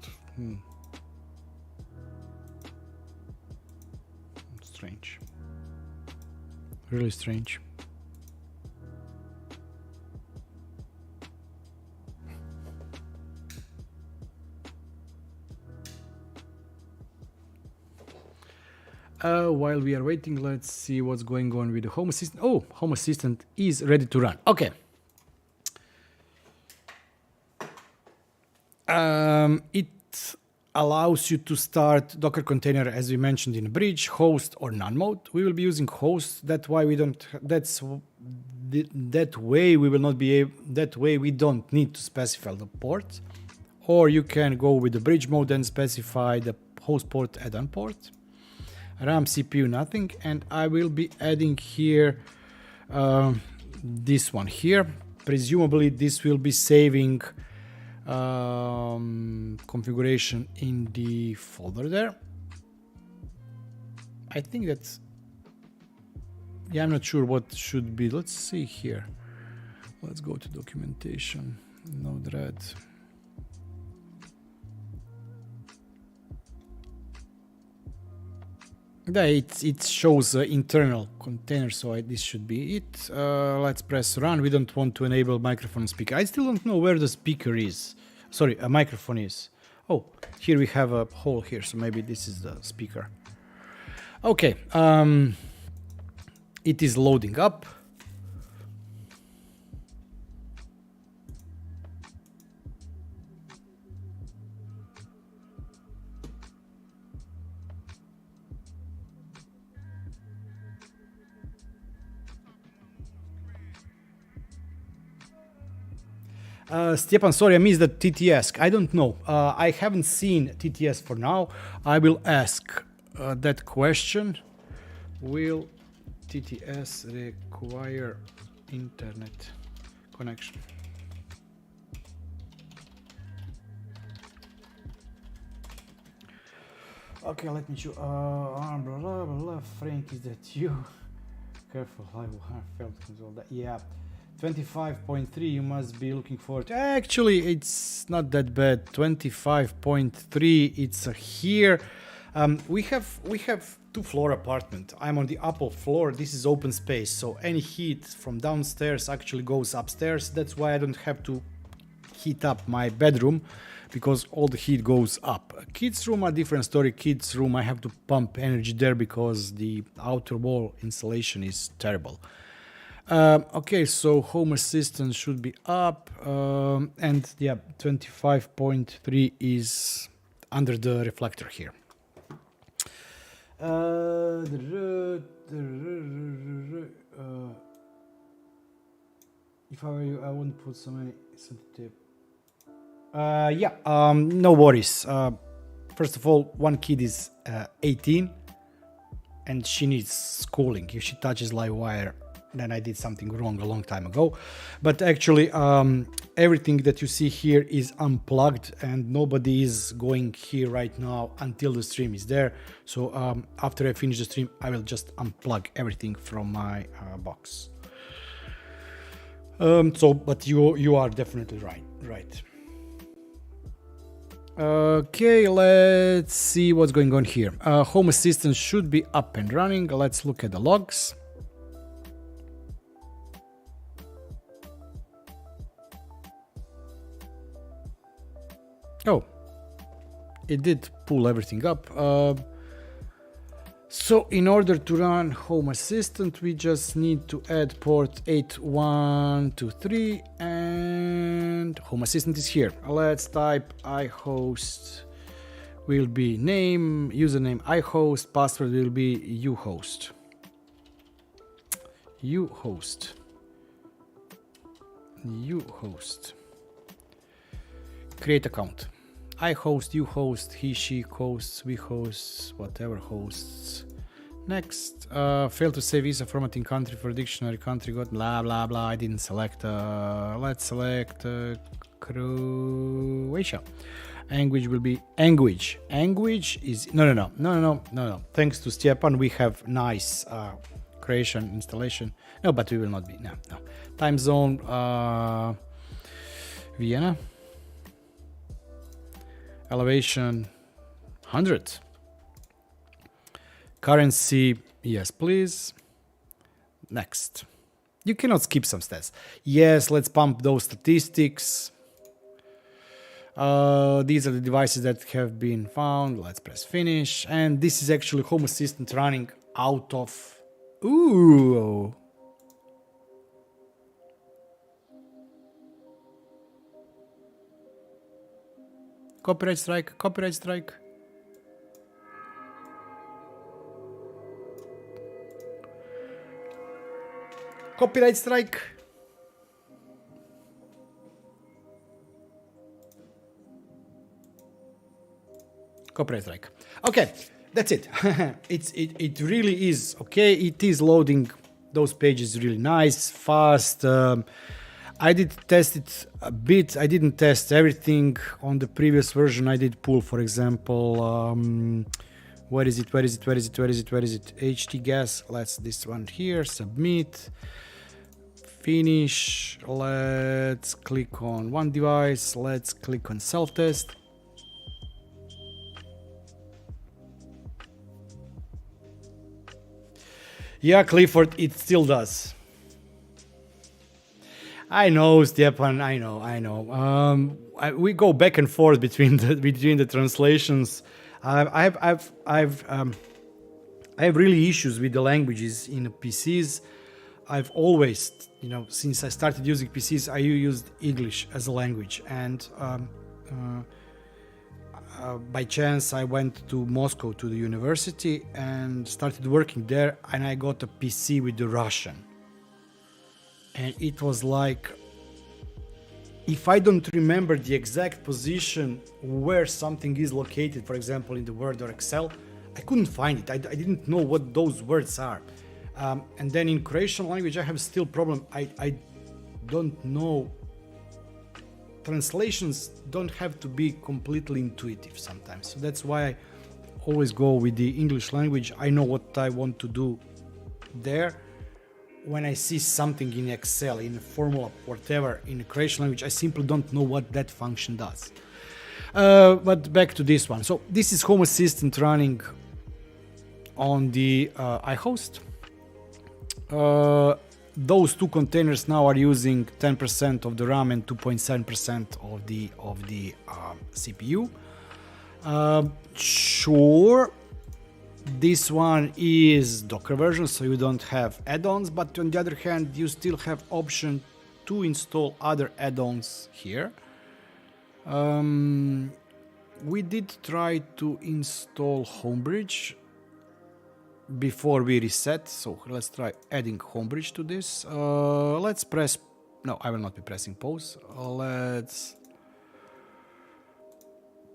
strange, really strange. While we are waiting, let's see what's going on with the Home Assistant. Oh, Home Assistant is ready to run. Okay. It allows you to start Docker container, as we mentioned, in bridge, host, or none mode. We will be using host. That way we don't. That way we will not be able. That way we don't need to specify the port, or you can go with the bridge mode and specify the host port, add-on port. RAM, CPU, nothing, and I will be adding here this one here. Presumably this will be saving configuration in the folder there. I think that's, yeah, I'm not sure what should be. Let's see here. Let's go to documentation, Node-RED. Yeah, it shows internal container, so this should be it. Let's press run. We don't want to enable microphone and speaker. I still don't know where the speaker is. Sorry, a microphone is. Oh, here we have a hole here, so maybe this is the speaker. Okay, it is loading up. Stepan, sorry, I missed the TTS. I don't know. I haven't seen TTS for now. I will ask that question. Will TTS require internet connection? Okay, let me show. Blah, blah, blah. Frank, is that you? Careful, I failed to control that. Yeah. 25.3 you must be looking for. Actually, it's not that bad. 25.3, it's here. We have two-floor apartment. I'm on the upper floor. This is open space, so any heat from downstairs actually goes upstairs. That's why I don't have to heat up my bedroom, because all the heat goes up. Kids' room are different story. Kids' room, I have to pump energy there because the outer wall insulation is terrible. Okay, so Home Assistant should be up, and yeah, 25.3 is under the reflector here. If I were you, I wouldn't put so many sensitive. Yeah, no worries. First of all, one kid is 18 and she needs schooling. If she touches live wire, then I did something wrong a long time ago. But actually, everything that you see here is unplugged and nobody is going here right now until the stream is there. So after I finish the stream, I will just unplug everything from my box. But you are definitely right. Okay, let's see what's going on here. Home Assistant should be up and running. Let's look at the logs. Oh, it did pull everything up. So in order to run Home Assistant, we just need to add port 8123 and Home Assistant is here. Let's type iHost, will be name, username iHost, password will be uHost. uHost. Create account. I host, you host, he, she hosts, we hosts, whatever hosts. Next, fail to save visa formatting country for dictionary country got blah blah blah. I didn't select. Let's select Croatia. Language will be language. Language is no. Thanks to Stjepan, we have nice Croatian installation. No, but we will not be. No. Time zone Vienna. Elevation 100. Currency, yes please. Next. You cannot skip some stats. Yes, let's pump those statistics. These are the devices that have been found. Let's press finish. And this is actually Home Assistant running out of... Ooh! Copyright strike, copyright strike. Copyright strike. Copyright strike. Okay, that's it. It really is okay. It is loading those pages really nice, fast. I did test it a bit. I didn't test everything on the previous version. I did pull, for example, where is it? HT gas. Let's this one here. Submit. Finish. Let's click on one device. Let's click on self-test. Yeah, Clifford, it still does. I know, Stjepan. I know. We go back and forth between the translations. I have really issues with the languages in PCs. I've always, since I started using PCs, I used English as a language. And by chance, I went to Moscow to the university and started working there. And I got a PC with the Russian. And it was like, if I don't remember the exact position where something is located, for example, in the Word or Excel, I couldn't find it. I didn't know what those words are. And then in Croatian language, I have still problem. I don't know. Translations don't have to be completely intuitive sometimes. So that's why I always go with the English language. I know what I want to do there. When I see something in Excel, in a formula, whatever, in the Croatian language, I simply don't know what that function does. But back to this one. So this is Home Assistant running on the iHost. Those two containers now are using 10% of the RAM and 2.7% of the CPU. Sure. This one is Docker version, so you don't have add-ons, but on the other hand, you still have option to install other add-ons here. We did try to install Homebridge before we reset, so let's try adding Homebridge to this. Let's press, no, I will not be pressing pause. Let's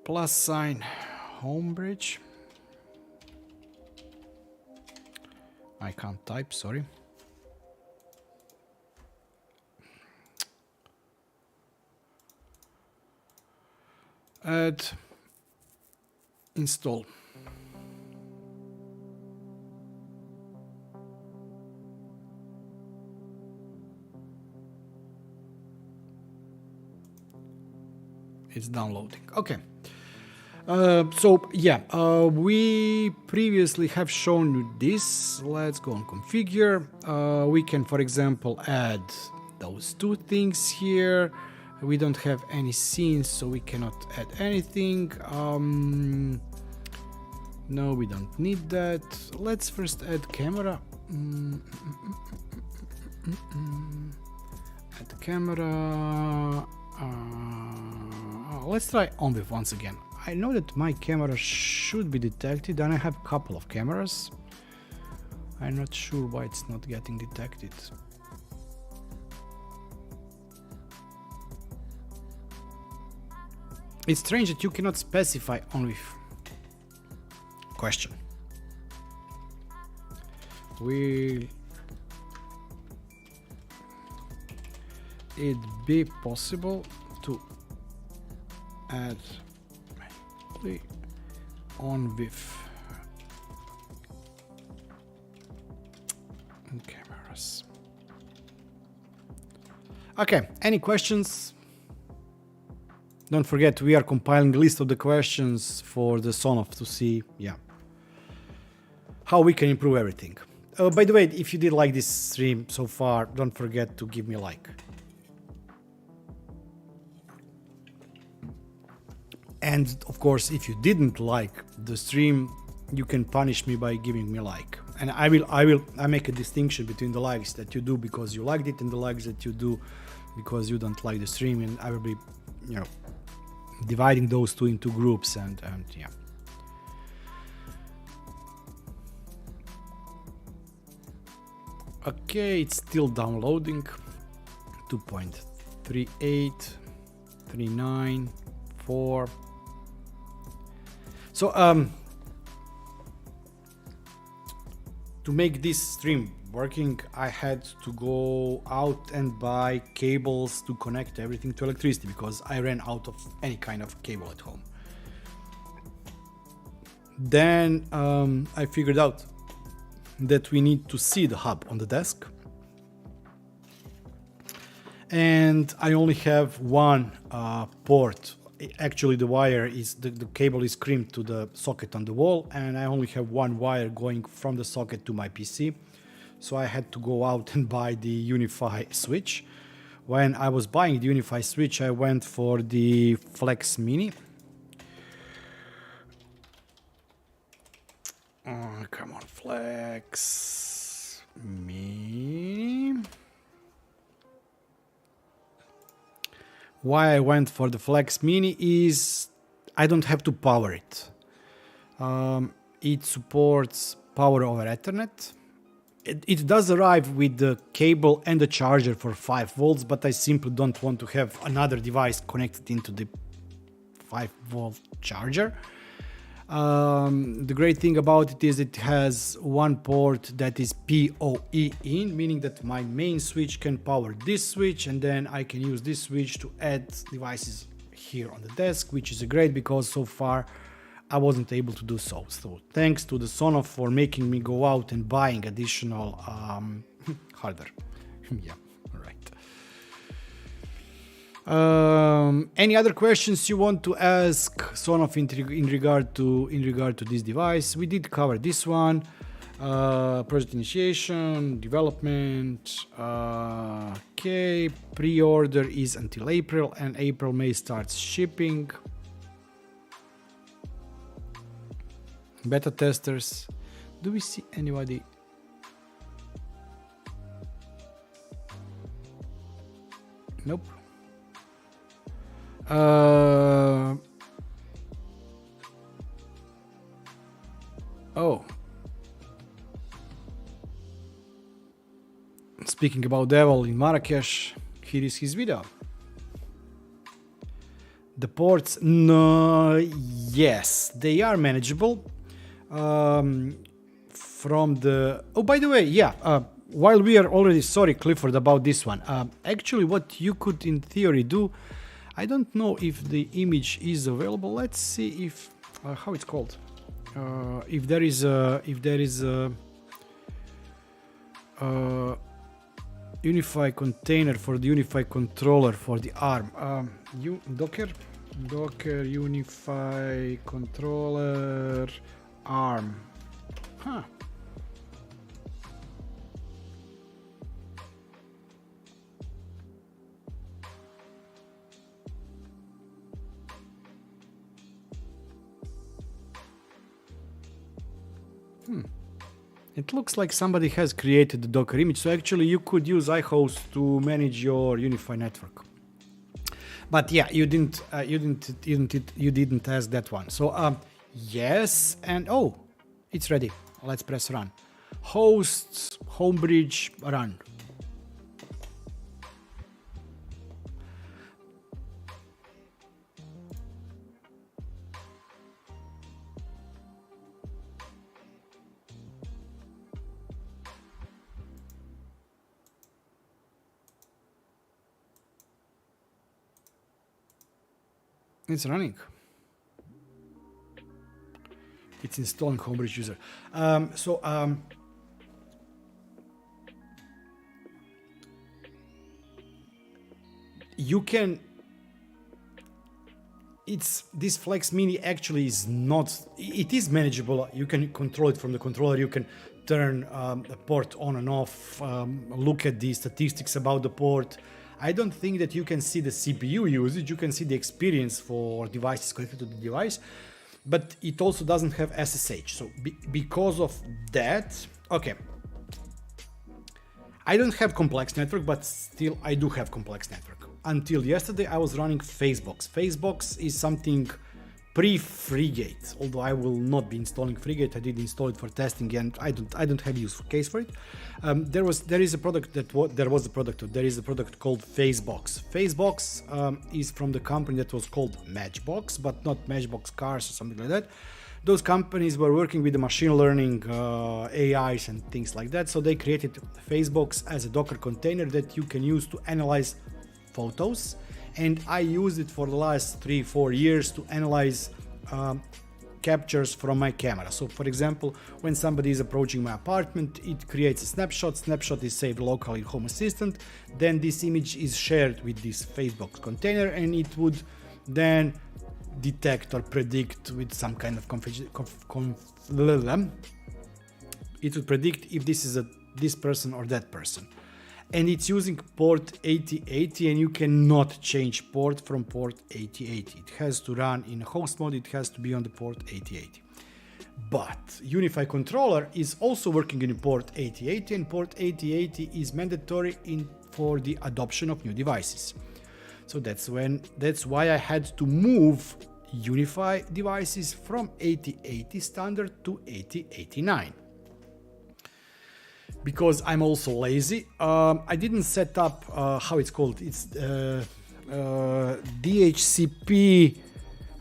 plus sign home bridge. I can't type, sorry. Add, install. It's downloading. Okay. So yeah, we previously have shown you this. Let's go and configure. We can, for example, add those two things here. We don't have any scenes, so we cannot add anything. No, we don't need that. Let's first add camera. Add camera. Let's try on-with once again. I know that my camera should be detected, and I have a couple of cameras. I'm not sure why it's not getting detected. It's strange that you cannot specify on-with. Question. Will it be possible to add on-with cameras? Okay, any questions? Don't forget, we are compiling a list of the questions for the Sonoff to see, how we can improve everything. By the way, if you did like this stream so far, don't forget to give me a like. And of course, if you didn't like the stream, you can punish me by giving me a like. And I make a distinction between the likes that you do because you liked it and the likes that you do because you don't like the stream, and I will be, dividing those two into groups and yeah. Okay, it's still downloading. 2.38, 39, 4. So to make this stream working, I had to go out and buy cables to connect everything to electricity because I ran out of any kind of cable at home. Then I figured out that we need to see the hub on the desk, and I only have one port. Actually, the wire is the cable is crimped to the socket on the wall, and I only have one wire going from the socket to my PC. So I had to go out and buy the Unify switch. When I was buying the Unify switch, I went for the Flex Mini. Come on, Flex Mini. Why I went for the Flex Mini is I don't have to power it. It supports power over Ethernet. It does arrive with the cable and the charger for 5 volts, but I simply don't want to have another device connected into the 5-volt charger. The great thing about it is it has one port that is PoE in, meaning that my main switch can power this switch, and then I can use this switch to add devices here on the desk, which is great because so far I wasn't able to do so. So thanks to the Sonoff for making me go out and buying additional hardware. Yeah, all right. Any other questions you want to ask Sonoff in regard to this device? We did cover this one. Project initiation, development. Okay, pre-order is until April, and April May starts shipping. Beta testers. Do we see anybody? Nope. Oh. Speaking about Devil in Marrakesh, here is his video. The ports, no, yes, they are manageable. From the... Oh, by the way, yeah, while we are already... Sorry, Clifford, about this one. Actually, what you could, in theory, do... I don't know if the image is available. Let's see if... how it's called. If there is a... Unify container for the Unify controller for the ARM. Docker Unify controller ARM. Huh. It looks like somebody has created the Docker image, so actually you could use iHost to manage your Unify network. But yeah, you didn't ask that one. So yes, and oh, it's ready. Let's press run. Hosts, homebridge, run. It's running. It's installing homebridge user. You can... this Flex Mini actually is not... It is manageable. You can control it from the controller. You can turn the port on and off, look at the statistics about the port. I don't think that you can see the CPU usage. You can see the experience for devices connected to the device, but it also doesn't have SSH. So because of that, okay. I don't have complex network, but still I do have complex network. Until yesterday, I was running Facebox. Facebox is something pre-FreeGate, although I will not be installing FreeGate. I did install it for testing, and I don't have use case for it. There is a product called Facebox. Facebox is from the company that was called Matchbox, but not Matchbox Cars or something like that. Those companies were working with the machine learning, AIs and things like that. So they created Facebox as a Docker container that you can use to analyze photos. And I used it for the last 3-4 years to analyze captures from my camera. So for example, when somebody is approaching my apartment, it creates a snapshot. Snapshot is saved locally in Home Assistant. Then this image is shared with this Facebox container, and it would then detect or predict with some kind of it would predict if this is this person or that person. And it's using port 8080, and you cannot change port from port 8080. It has to run in host mode. It has to be on the port 8080. But Unify controller is also working in port 8080, and port 8080 is mandatory for the adoption of new devices. So that's why I had to move Unify devices from 8080 standard to 8089. Because I'm also lazy. I didn't set up how it's called. It's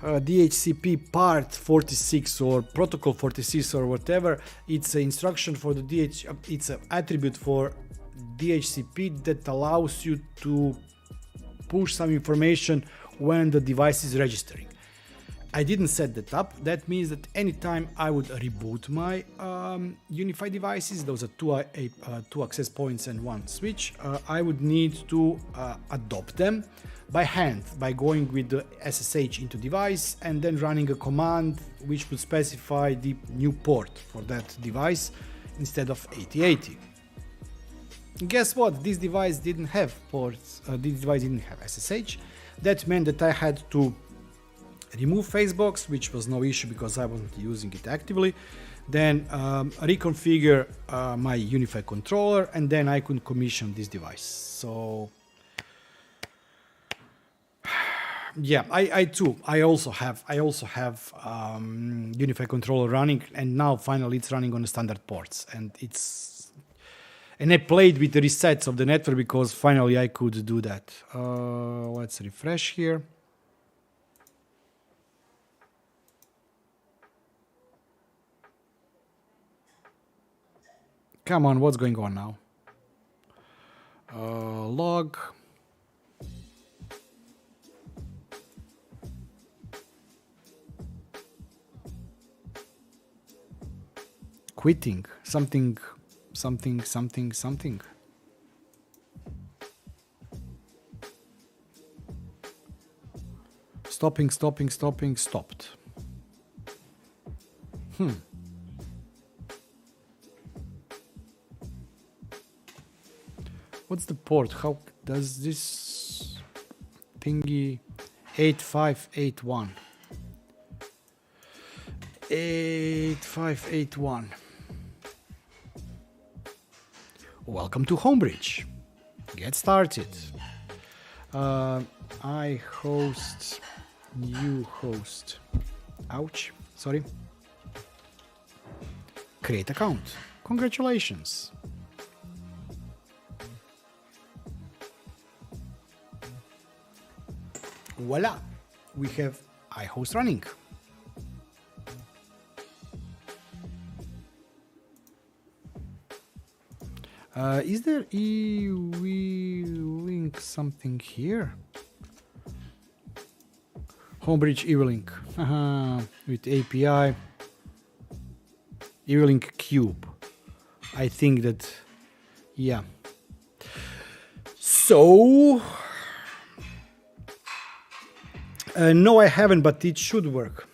DHCP part 46 or protocol 46 or whatever. It's an instruction for the it's an attribute for DHCP that allows you to push some information when the device is registering. I didn't set that up. That means that anytime I would reboot my Unify devices, those are two access points and one switch, I would need to adopt them by hand, by going with the SSH into device and then running a command which would specify the new port for that device instead of 8080. Guess what? This device didn't have ports, this device didn't have SSH. That meant that I had to remove Facebox, which was no issue because I wasn't using it actively, then reconfigure my Unify controller, and then I could commission this device. So yeah, I also have Unify controller running, and now finally it's running on the standard ports, and I played with the resets of the network because finally I could do that. Let's refresh here. Come on, what's going on now? Log. Quitting. Something. Stopping, stopped. What's the port? How does this thingy 8581? 8581. Welcome to Homebridge. Get started. iHost, new host. Ouch, sorry. Create account. Congratulations. Voila, we have iHost running. Is there eWeLink something here? Homebridge eWeLink with API. eWeLink Cube. I think that, yeah. So, no, I haven't, but it should work.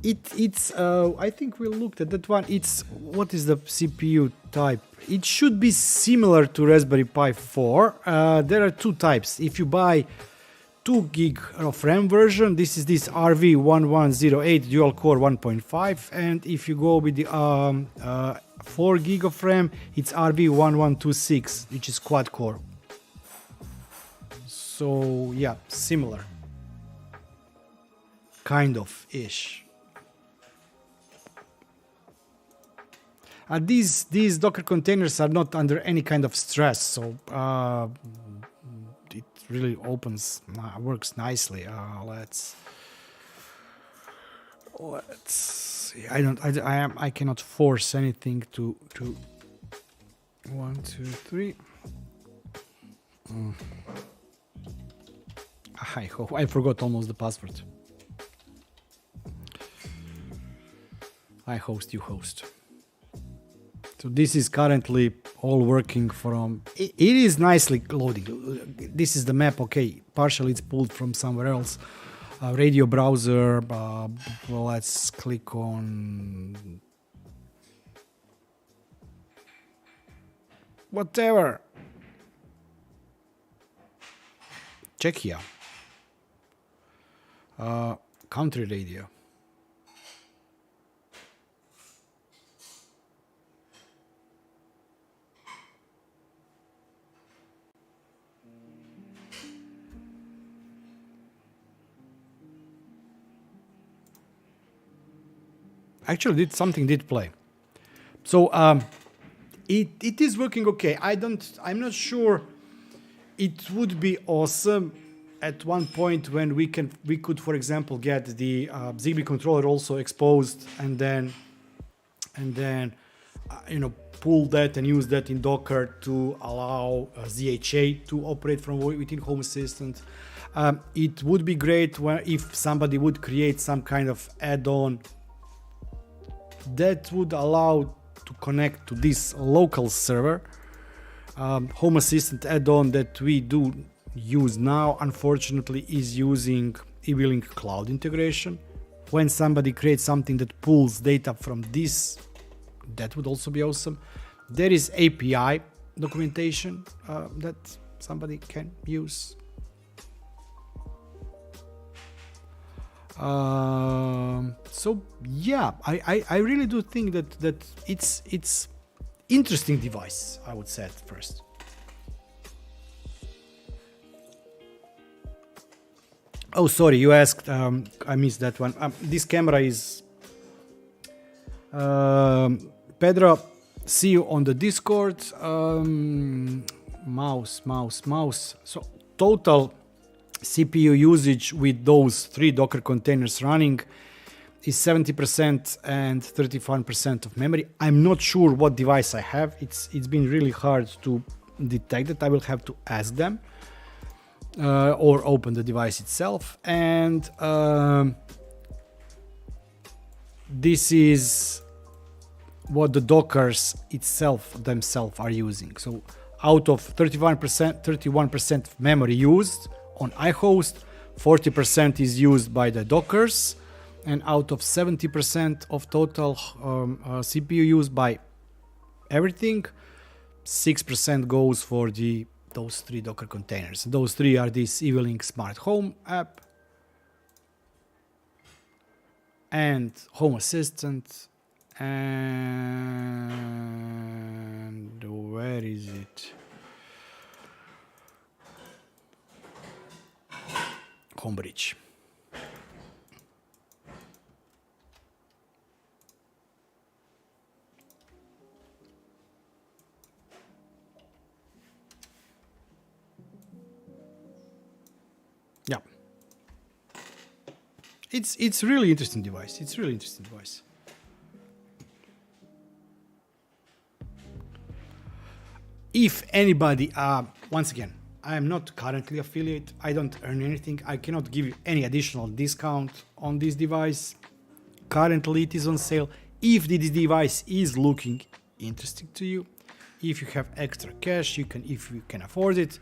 It's I think we looked at that one. It's, what is the CPU type? It should be similar to Raspberry Pi 4. There are two types. If you buy 2 gig of RAM version, this is this RV1108 dual core 1.5, and if you go with the 4 gig of RAM, it's RV1126, which is quad core. So yeah, similar, kind of ish. These Docker containers are not under any kind of stress, so it really works nicely. Let's see. I cannot force anything to 1, 2, 3. I forgot almost the password. iHost, you host. So this is currently all working from, it is nicely loading. This is the map, okay, partially it's pulled from somewhere else. Radio browser, well, let's click on whatever. Czechia. Country radio. Actually, something did play. So it is working okay. I'm not sure. It would be awesome at one point when we could, for example, get the Zigbee controller also exposed, and then pull that and use that in Docker to allow ZHA to operate from within Home Assistant. It would be great if somebody would create some kind of add-on that would allow to connect to this local server. Home Assistant add-on that we do use now, unfortunately, is using eWeLink cloud integration. When somebody creates something that pulls data from this, that would also be awesome. There is API documentation that somebody can use. So yeah, I really do think that it's interesting device, I would say at first. Oh, sorry, you asked, I missed that one. This camera is Pedro, see you on the Discord. Mouse. So total CPU usage with those 3 Docker containers running is 70% and 35% of memory. I'm not sure what device I have. It's been really hard to detect that. I will have to ask them or open the device itself. And this is what the Dockers themselves are using. So out of 31% of memory used on iHost, 40% is used by the Dockers, and out of 70% of total CPU used by everything, 6% goes for those 3 Docker containers. Those 3 are this eWeLink Smart Home app and Home Assistant, and where is it? Homebridge. Yeah. It's really interesting device. It's really interesting device. If anybody, once again, I am not currently affiliate. I don't earn anything. I cannot give you any additional discount on this device. Currently, it is on sale. If this device is looking interesting to you, if you have extra cash, if you can afford it,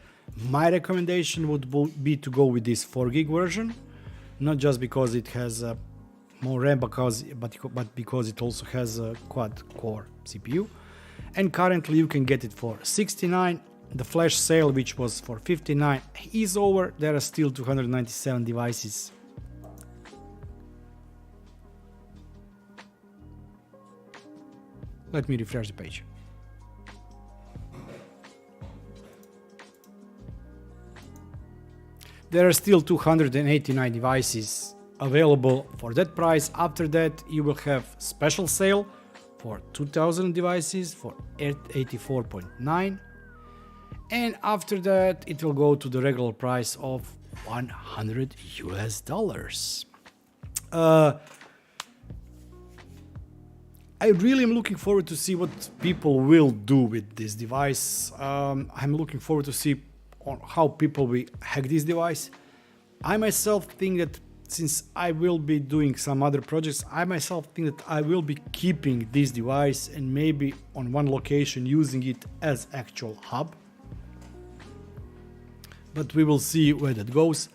my recommendation would be to go with this 4 gig version, not just because it has more RAM, but because it also has a quad-core CPU. And currently you can get it for $69. The flash sale, which was for $59, is over. There are still 297 devices. Let me refresh the page. There are still 289 devices available for that price. After that, you will have special sale for 2000 devices for $84.9. And after that, it will go to the regular price of $100 US. I really am looking forward to see what people will do with this device. I'm looking forward to see how people will hack this device. I myself think that since I will be doing some other projects, I myself think that I will be keeping this device and maybe on one location using it as actual hub. But we will see where that goes.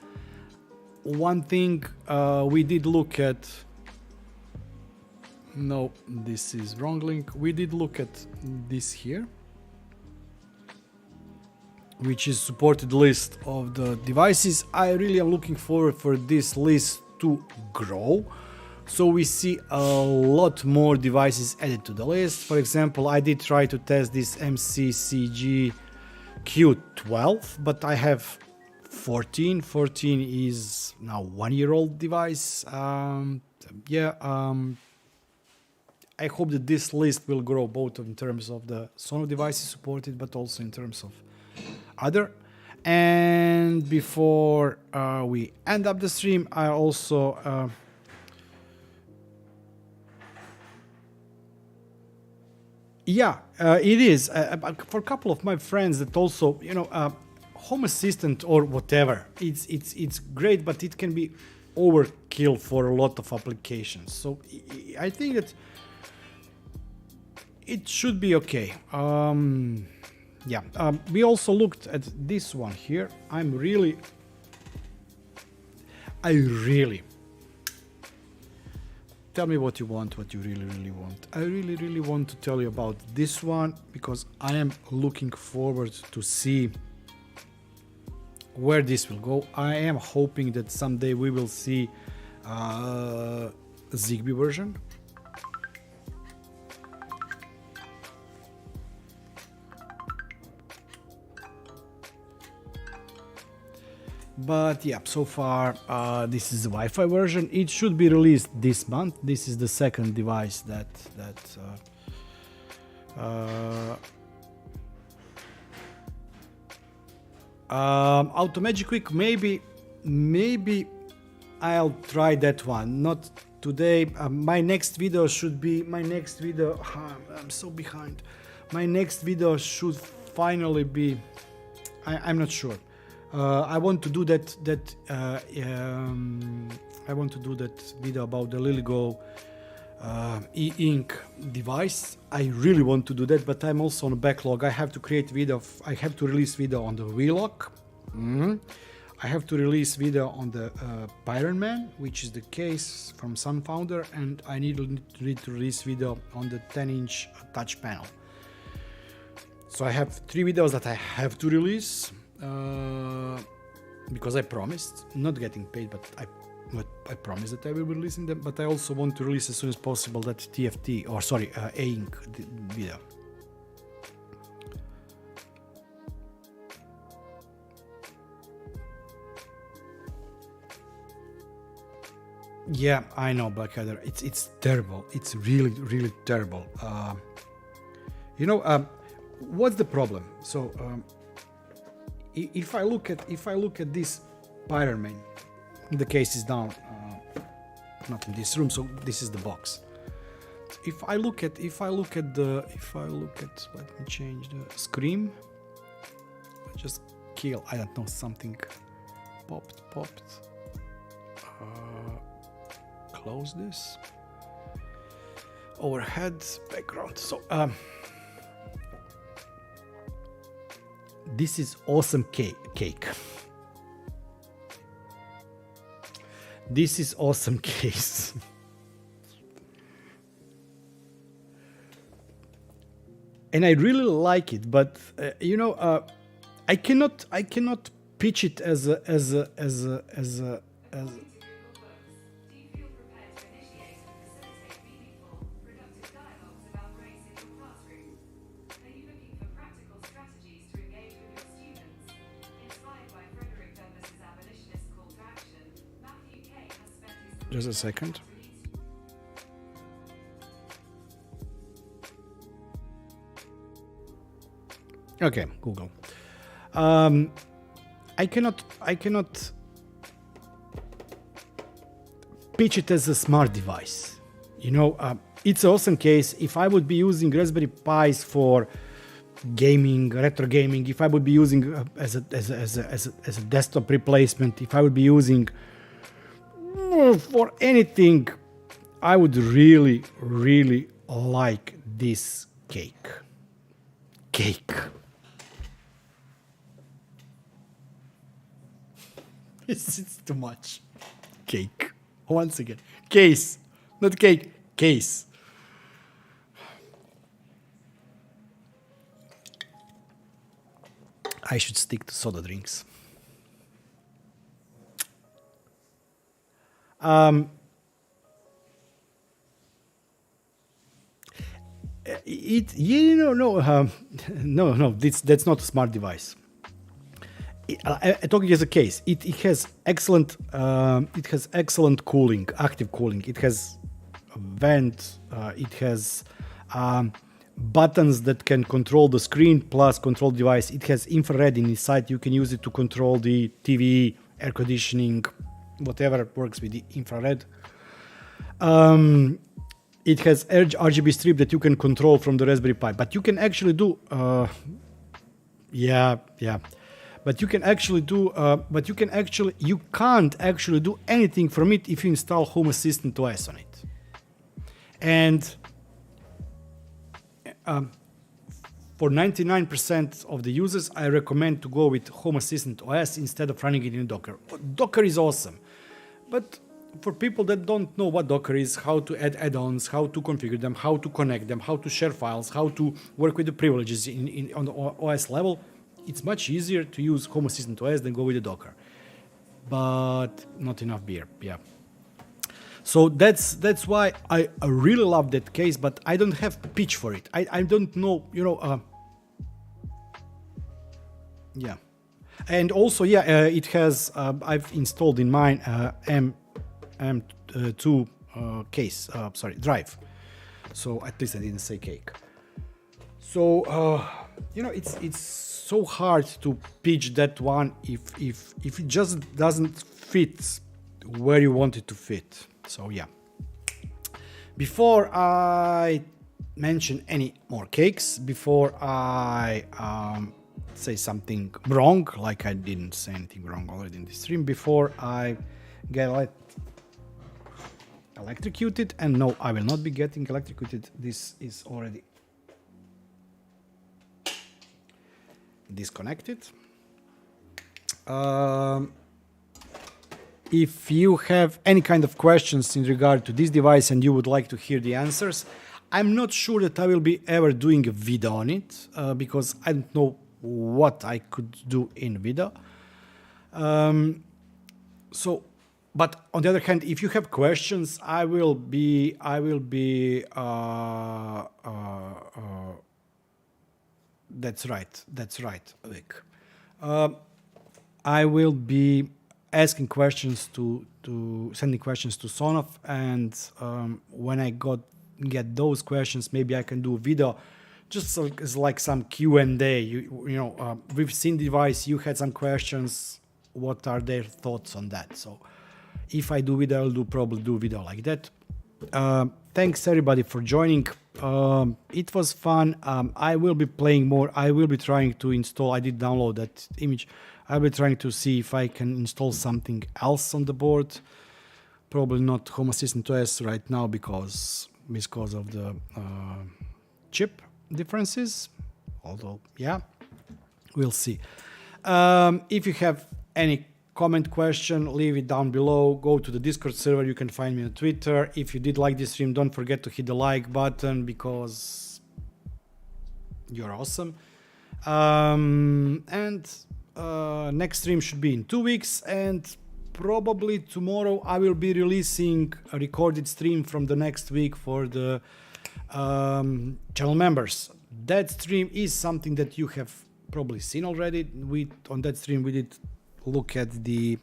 One thing we did look at, no, this is wrong link. We did look at this here, which is supported list of the devices. I really am looking forward for this list to grow, so we see a lot more devices added to the list. For example, I did try to test this MCCG Q12, but I have 14. 14 is now 1-year-old device. I hope that this list will grow both in terms of the Sonoff devices supported, but also in terms of other. And before we end up the stream, I also it is for a couple of my friends that also, Home Assistant or whatever, it's great, but it can be overkill for a lot of applications. So I think that it should be okay. We also looked at this one here. I really tell me what you want, what you really want. I really want to tell you about this one because I am looking forward to see where this will go. I am hoping that someday we will see a Zigbee version. But yeah, so far this is the Wi-Fi version. It should be released this month. This is the second device that Automagic Quick maybe I'll try that one. Not today. My next video should be I'm so behind. My next video should finally be. I'm not sure. I want to do that. I want to do that video about the LilyGo e-ink device. I really want to do that, but I'm also on a backlog. I have to create video. I have to release video on the iWeLink. I have to release video on the Iron Man, which is the case from Sunfounder, and I need to release video on the 10-inch touch panel. So I have 3 videos that I have to release because I promised, not getting paid, but I promised that I will be releasing them. But I also want to release as soon as possible that TFT, or sorry, A-Ink video. Yeah, I know, Blackadder. It's terrible. It's really terrible. What's the problem? So if I look at this Iron Man, the case is down, not in this room. So this is the box. If I look at, let me change the screen. Just kill. I don't know, something popped. Close this. Overhead background. So this is awesome cake. This is awesome case. And I really like it, but I cannot pitch it as a Just a second. Okay, Google. I cannot pitch it as a smart device. It's an awesome case. If I would be using Raspberry Pis for gaming, retro gaming, if I would be using as a desktop replacement, if I would be using for anything, I would really like this cake. It's too much. Cake. Once again. Case. Not cake. Case. I should stick to soda drinks. No, that's not a smart device. Talking as a case, it has excellent cooling, active cooling. It has a vent. It has buttons that can control the screen plus control device. It has infrared inside. You can use it to control the TV, air conditioning, whatever works with the infrared. It has RGB strip that you can control from the Raspberry Pi, but you can actually do you can't actually do anything from it if you install Home Assistant OS on it. And for 99% of the users, I recommend to go with Home Assistant OS instead of running it in Docker. Docker is awesome, but for people that don't know what Docker is, how to add add-ons, how to configure them, how to connect them, how to share files, how to work with the privileges on the OS level, it's much easier to use Home Assistant OS than go with the Docker. But not enough beer, yeah. So that's why I really love that case, but I don't have pitch for it. I don't know, yeah. And also, it has, I've installed in mine M2 case, drive. So at least I didn't say cake. So, it's so hard to pitch that one if it just doesn't fit where you want it to fit. So yeah. Before I mention any more cakes, before I say something wrong, like I didn't say anything wrong already in the stream, before I get electrocuted, and no, I will not be getting electrocuted. This is already disconnected. If you have any kind of questions in regard to this device and you would like to hear the answers, I'm not sure that I will be ever doing a video on it because I don't know what I could do in video. But on the other hand, if you have questions, I will be that's right, Vic. I will be asking questions sending questions to Sonoff, and when I get those questions, maybe I can do a video, just as like some Q&A. We've seen the device. You had some questions. What are their thoughts on that? So, if I do video, I'll probably do video like that. Thanks everybody for joining. It was fun. I will be playing more. I will be trying to install. I did download that image. I'll be trying to see if I can install something else on the board. Probably not Home Assistant OS right now because of the chip differences. Although, yeah, we'll see. If you have any comment, question, leave it down below. Go to the Discord server. You can find me on Twitter. If you did like this stream, don't forget to hit the like button because you're awesome. Next stream should be in 2 weeks, and probably tomorrow I will be releasing a recorded stream from the next week for the channel members. That stream is something that you have probably seen already. On that stream we did look at the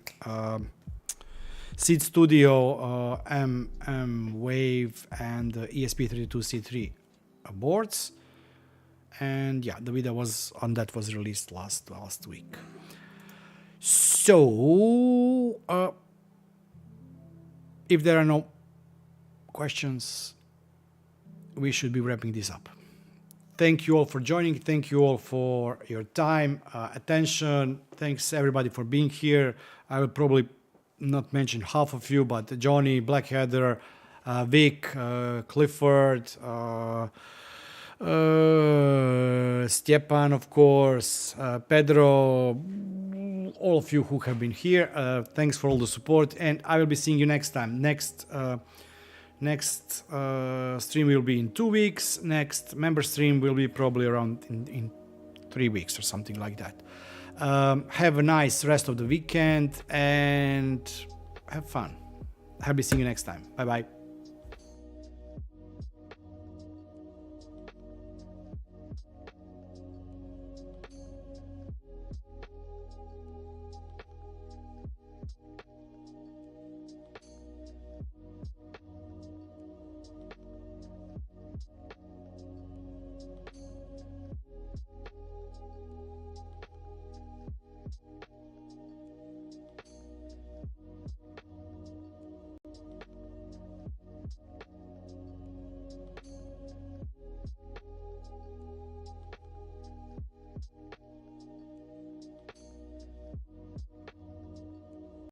Seed Studio M-Wave and the ESP32C3 boards. And yeah, the video was released last week. So if there are no questions, we should be wrapping this up. Thank you all for joining. Thank you all for your time, attention. Thanks everybody for being here. I will probably not mention half of you, but Johnny, Blackheather, Vic, Clifford, Stepan, of course, Pedro, all of you who have been here. Thanks for all the support, and I will be seeing you next time. Next stream will be in 2 weeks. Next member stream will be probably around in 3 weeks or something like that. Have a nice rest of the weekend and have fun. I'll be seeing you next time. Bye bye.